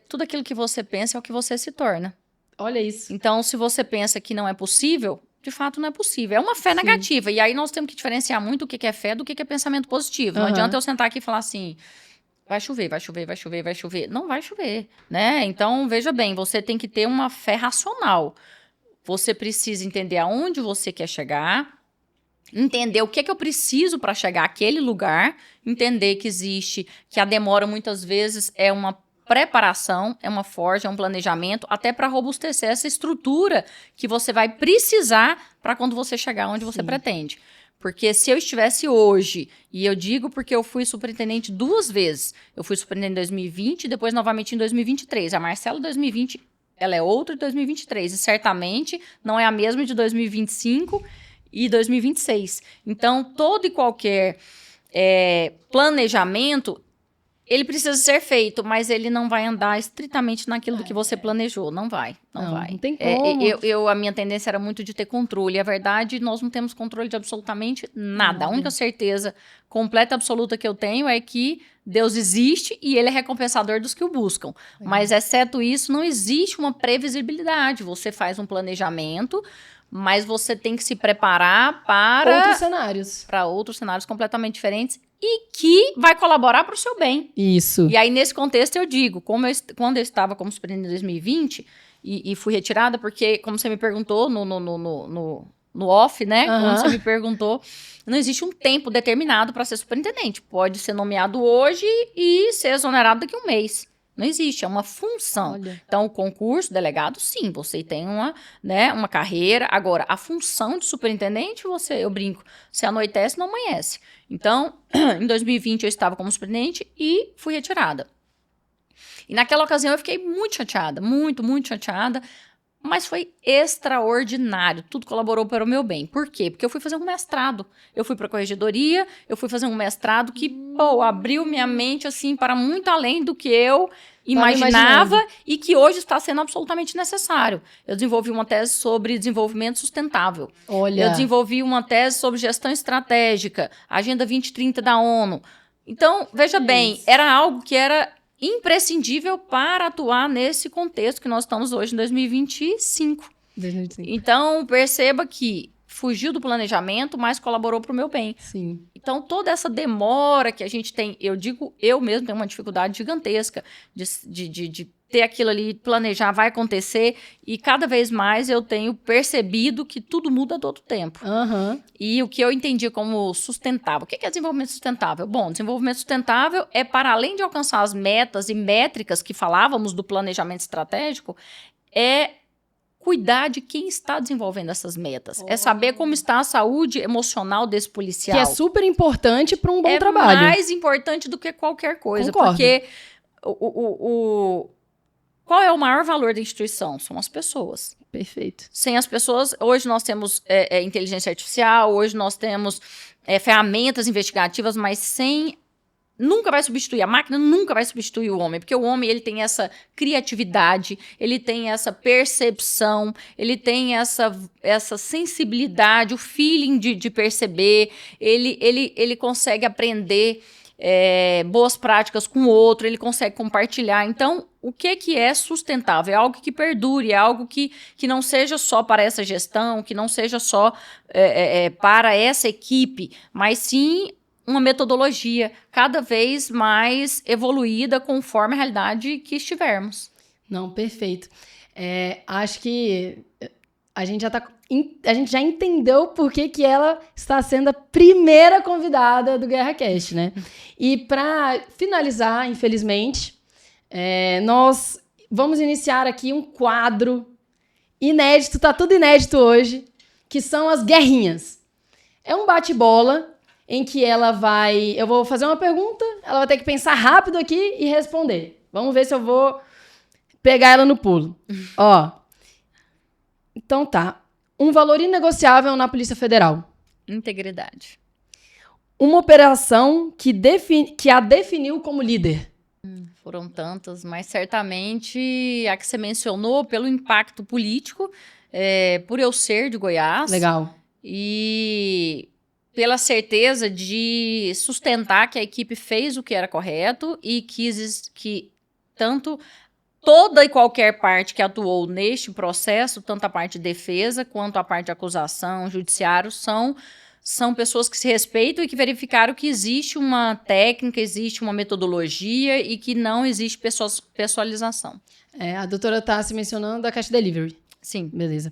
Tudo aquilo que você pensa é o que você se torna. Olha isso. Então, se você pensa que não é possível, de fato não é possível. É uma fé negativa. E aí nós temos que diferenciar muito o que é fé do que é pensamento positivo. Não adianta eu sentar aqui e falar assim: vai chover, vai chover, vai chover, vai chover. Não vai chover, né? Então, veja bem, você tem que ter uma fé racional. Você precisa entender aonde você quer chegar, entender o que é que eu preciso para chegar àquele lugar, entender que a demora muitas vezes é uma preparação, é uma forja, é um planejamento, até para robustecer essa estrutura que você vai precisar para quando você chegar onde você pretende. Porque se eu estivesse hoje, e eu digo porque eu fui superintendente 2 vezes, eu fui superintendente em 2020 e depois novamente em 2023. A Marcela 2020, ela é outra de 2023 e certamente não é a mesma de 2025 e 2026. Então, todo e qualquer planejamento, ele precisa ser feito, mas ele não vai andar estritamente naquilo que você planejou. Não vai. Não tem como. A minha tendência era muito de ter controle. A verdade, nós não temos controle de absolutamente nada. A única certeza completa e absoluta que eu tenho é que Deus existe e ele é recompensador dos que o buscam. Mas, exceto isso, não existe uma previsibilidade. Você faz um planejamento, mas você tem que se preparar para outros cenários completamente diferentes e que vai colaborar para o seu bem. Isso. E aí, nesse contexto, eu digo, quando eu estava como superintendente em 2020 e fui retirada, porque, como você me perguntou no off, né? Quando você me perguntou, não existe um tempo determinado para ser superintendente. Pode ser nomeado hoje e ser exonerado daqui a um mês. Não existe, é uma função. Olha. Então, o concurso, delegado, sim, você tem uma carreira. Agora, a função de superintendente, eu brinco, você anoitece, não amanhece. Então, em 2020, eu estava como superintendente e fui retirada. E naquela ocasião, eu fiquei muito chateada, muito, muito chateada. Mas foi extraordinário, tudo colaborou para o meu bem. Por quê? Porque eu fui fazer um mestrado. Eu fui para a corregedoria, eu fui fazer um mestrado que, abriu minha mente, assim, para muito além do que eu imaginava e que hoje está sendo absolutamente necessário. Eu desenvolvi uma tese sobre desenvolvimento sustentável. Olha. Eu desenvolvi uma tese sobre gestão estratégica, Agenda 2030 da ONU. Então, veja bem, era algo que era imprescindível para atuar nesse contexto que nós estamos hoje em 2025. Então, perceba que fugiu do planejamento, mas colaborou para o meu bem. Sim. Então, toda essa demora que a gente tem, eu mesmo tenho uma dificuldade gigantesca de ter aquilo ali, planejar, vai acontecer, e cada vez mais eu tenho percebido que tudo muda todo o tempo. E o que eu entendi como sustentável. O que é desenvolvimento sustentável? Bom, desenvolvimento sustentável é para além de alcançar as metas e métricas que falávamos do planejamento estratégico, é cuidar de quem está desenvolvendo essas metas. É saber como está a saúde emocional desse policial. Que é super importante para um bom trabalho. É mais importante do que qualquer coisa. Concordo. Porque qual é o maior valor da instituição? São as pessoas. Perfeito. Sem as pessoas, hoje nós temos inteligência artificial, hoje nós temos ferramentas investigativas, mas nunca vai substituir, a máquina nunca vai substituir o homem, porque o homem ele tem essa criatividade, ele tem essa percepção, ele tem essa sensibilidade, o feeling de perceber, ele consegue aprender boas práticas com o outro, ele consegue compartilhar. Então, o que é sustentável? É algo que perdure, é algo que não seja só para essa gestão, que não seja só para essa equipe, mas sim uma metodologia cada vez mais evoluída conforme a realidade que estivermos. Não, perfeito. Acho que a gente já entendeu por que ela está sendo a primeira convidada do GuerraCast, né? E para finalizar, infelizmente, nós vamos iniciar aqui um quadro inédito, tá tudo inédito hoje, que são as guerrinhas. É um bate-bola em que eu vou fazer uma pergunta, ela vai ter que pensar rápido aqui e responder. Vamos ver se eu vou pegar ela no pulo. Ó, então tá. Um valor inegociável na Polícia Federal. Integridade. Uma operação que a definiu como líder. Foram tantas, mas certamente a que você mencionou pelo impacto político, por eu ser de Goiás. Legal. E pela certeza de sustentar que a equipe fez o que era correto e que tanto toda e qualquer parte que atuou neste processo, tanto a parte de defesa quanto a parte de acusação, judiciário, são pessoas que se respeitam e que verificaram que existe uma técnica, existe uma metodologia e que não existe pessoalização. A doutora está se mencionando da Cash Delivery. Sim. Beleza.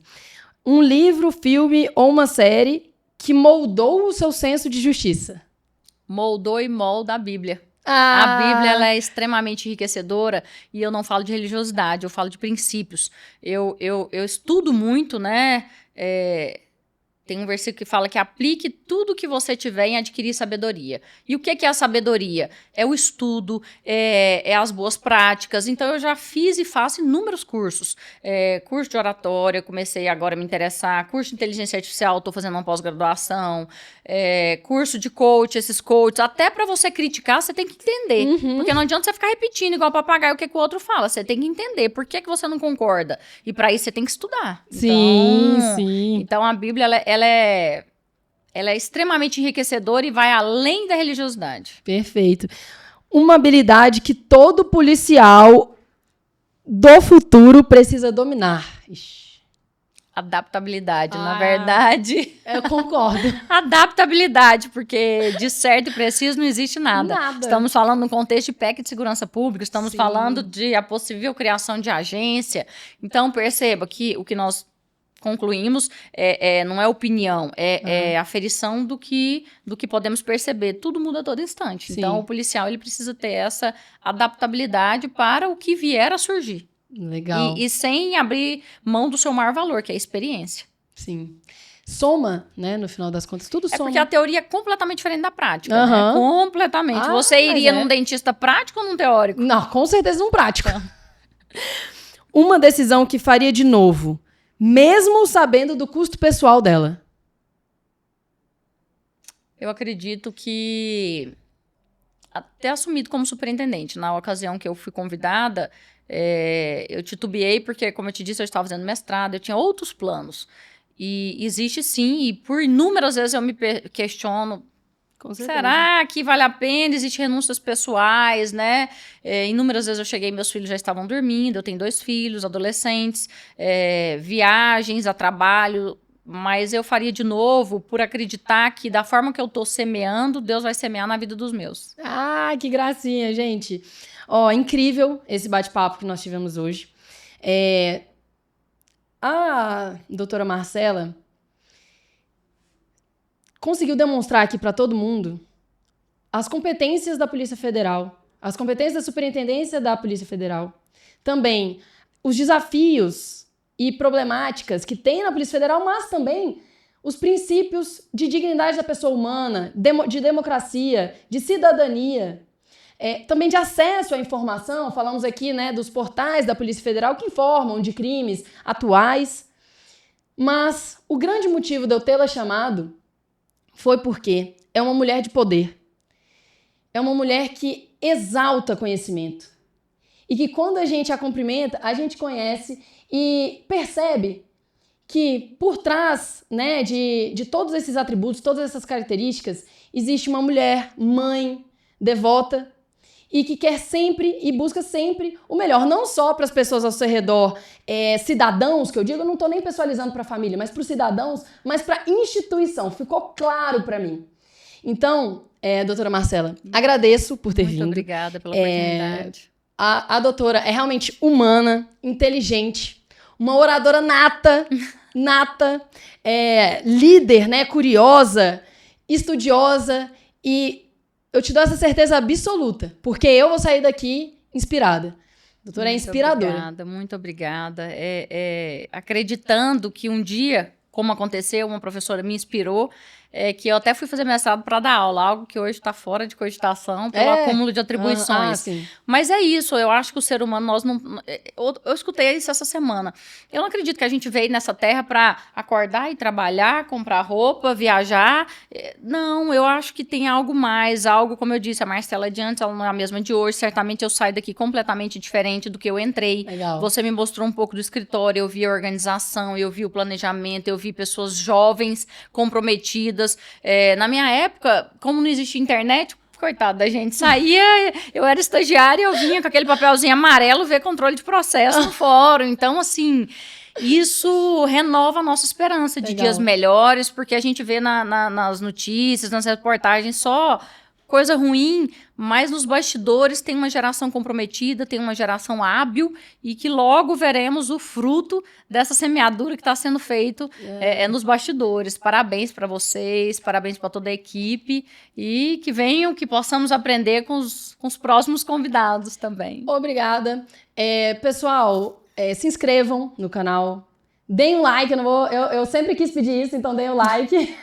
Um livro, filme ou uma série que moldou o seu senso de justiça. Moldou e molda a Bíblia. A Bíblia ela é extremamente enriquecedora e eu não falo de religiosidade, eu falo de princípios. Eu estudo muito, né? tem um versículo que fala que aplique tudo que você tiver em adquirir sabedoria. E o que é a sabedoria? É o estudo, é as boas práticas. Então, eu já fiz e faço inúmeros cursos. Curso de oratória, comecei agora a me interessar. Curso de inteligência artificial, estou fazendo uma pós-graduação. Curso de coach, esses coaches. Até para você criticar, você tem que entender. Porque não adianta você ficar repetindo igual papagaio o que o outro fala. Você tem que entender por que você não concorda. E para isso, você tem que estudar. Sim. Então, a Bíblia, ela é extremamente enriquecedora e vai além da religiosidade. Perfeito. Uma habilidade que todo policial do futuro precisa dominar. Ixi. Adaptabilidade, na verdade. Eu concordo. Adaptabilidade, porque de certo e preciso não existe nada. Nada. Estamos falando no contexto de PEC de segurança pública, estamos Sim. falando de a possível criação de agência. Então, perceba que o que nós concluímos não é opinião, é aferição do que podemos perceber. Tudo muda a todo instante. Sim. Então, o policial ele precisa ter essa adaptabilidade para o que vier a surgir. Legal. E sem abrir mão do seu maior valor, que é a experiência. Sim. Soma, né? No final das contas, tudo soma. Porque a teoria é completamente diferente da prática, né? Completamente. Você iria num dentista prático ou num teórico? Não, com certeza num prático. Uma decisão que faria de novo, mesmo sabendo do custo pessoal dela. Eu acredito que até assumido como superintendente. Na ocasião que eu fui convidada, eu titubeei porque, como eu te disse, eu estava fazendo mestrado, eu tinha outros planos. E existe sim, e por inúmeras vezes eu me questiono, será que vale a pena? Existem renúncias pessoais, né? Inúmeras vezes eu cheguei, meus filhos já estavam dormindo, eu tenho 2 filhos, adolescentes, viagens a trabalho, mas eu faria de novo por acreditar que da forma que eu estou semeando, Deus vai semear na vida dos meus. Ah, que gracinha, gente. Ó, incrível esse bate-papo que nós tivemos hoje. A doutora Marcela conseguiu demonstrar aqui para todo mundo as competências da Polícia Federal, as competências da Superintendência da Polícia Federal, também os desafios e problemáticas que tem na Polícia Federal, mas também os princípios de dignidade da pessoa humana, de democracia, de cidadania, também de acesso à informação. Falamos aqui, né, dos portais da Polícia Federal que informam de crimes atuais. Mas o grande motivo de eu tê-la chamado foi porque é uma mulher de poder. É uma mulher que exalta conhecimento. E que quando a gente a cumprimenta, a gente conhece e percebe que por trás, né, de todos esses atributos, todas essas características, existe uma mulher, mãe, devota, e que quer sempre e busca sempre o melhor, não só para as pessoas ao seu redor, cidadãos, que eu digo, eu não estou nem pessoalizando para a família, mas para os cidadãos, mas para a instituição. Ficou claro para mim. Então, doutora Marcela, agradeço por ter vindo. Muito obrigada pela oportunidade. A doutora é realmente humana, inteligente, uma oradora nata, líder, né, curiosa, estudiosa, e eu te dou essa certeza absoluta, porque eu vou sair daqui inspirada. A doutora é inspiradora. Muito obrigada. Acreditando que um dia, como aconteceu, uma professora me inspirou, que eu até fui fazer mestrado para dar aula, algo que hoje está fora de cogitação pelo acúmulo de atribuições. Mas é isso, eu acho que o ser humano, nós não... Eu escutei isso essa semana. Eu não acredito que a gente veio nessa terra para acordar e trabalhar, comprar roupa, viajar. Não, eu acho que tem algo mais, algo, como eu disse, a Marcela de antes, ela não é a mesma de hoje, certamente eu saio daqui completamente diferente do que eu entrei. Legal. Você me mostrou um pouco do escritório, eu vi a organização, eu vi o planejamento, eu vi pessoas jovens, comprometidas. Na minha época, como não existia internet, coitado da gente, saía, eu era estagiária, eu vinha com aquele papelzinho amarelo ver controle de processo no fórum. Então, assim, isso renova a nossa esperança de dias melhores, porque a gente vê nas notícias, nas reportagens só coisa ruim, mas nos bastidores tem uma geração comprometida, tem uma geração hábil e que logo veremos o fruto dessa semeadura que está sendo feito nos bastidores. Parabéns para vocês, parabéns para toda a equipe e que venham, que possamos aprender com os próximos convidados também. Obrigada. Pessoal, se inscrevam no canal, Deem um like, eu sempre quis pedir isso, então deem um like.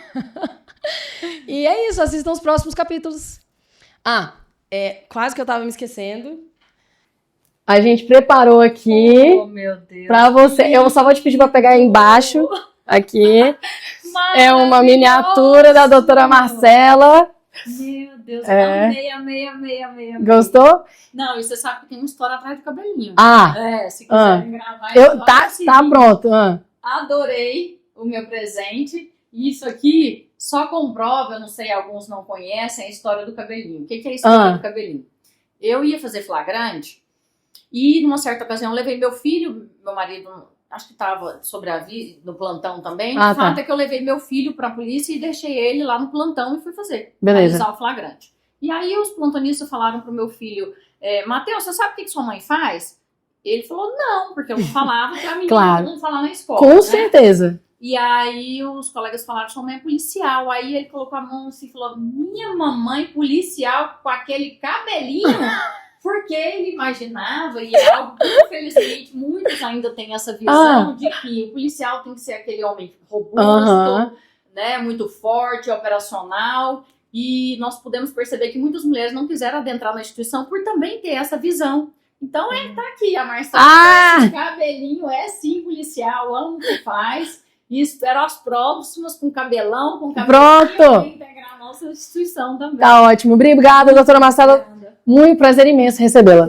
E é isso, assistam os próximos capítulos. Quase que eu tava me esquecendo. A gente preparou aqui meu Deus. Pra você. Eu só vou te pedir pra pegar aí embaixo. Aqui. É uma miniatura da doutora Marcela. Meu Deus, amei. Gostou? Não, e você sabe que tem uma história atrás do cabelinho. Se quiserem gravar. Tá pronto. Adorei o meu presente. E isso aqui só comprova, eu não sei, alguns não conhecem, a história do cabelinho. O que é a história do cabelinho? Eu ia fazer flagrante e, numa certa ocasião, eu levei meu filho, meu marido, acho que estava no plantão também. O fato é que eu levei meu filho para a polícia e deixei ele lá no plantão e fui realizar o flagrante. E aí os plantonistas falaram pro meu filho, Matheus, você sabe o que sua mãe faz? Ele falou, não, porque eu falava que a menina não falar na escola. Com certeza. E aí os colegas falaram, sua mãe é policial. Aí ele colocou a mão assim e falou, minha mamãe policial com aquele cabelinho? Porque ele imaginava, e é algo que infelizmente muitos ainda têm essa visão de que o policial tem que ser aquele homem robusto, né, muito forte, operacional. E nós podemos perceber que muitas mulheres não quiseram adentrar na instituição por também ter essa visão. Então tá aqui, a Marcela, esse cabelinho é sim policial, amo o que faz. E espero as próximas com cabelão, com cabelinho, para integrar a nossa instituição também. Tá ótimo. Obrigada, doutora Marcela. Muito prazer imenso recebê-la.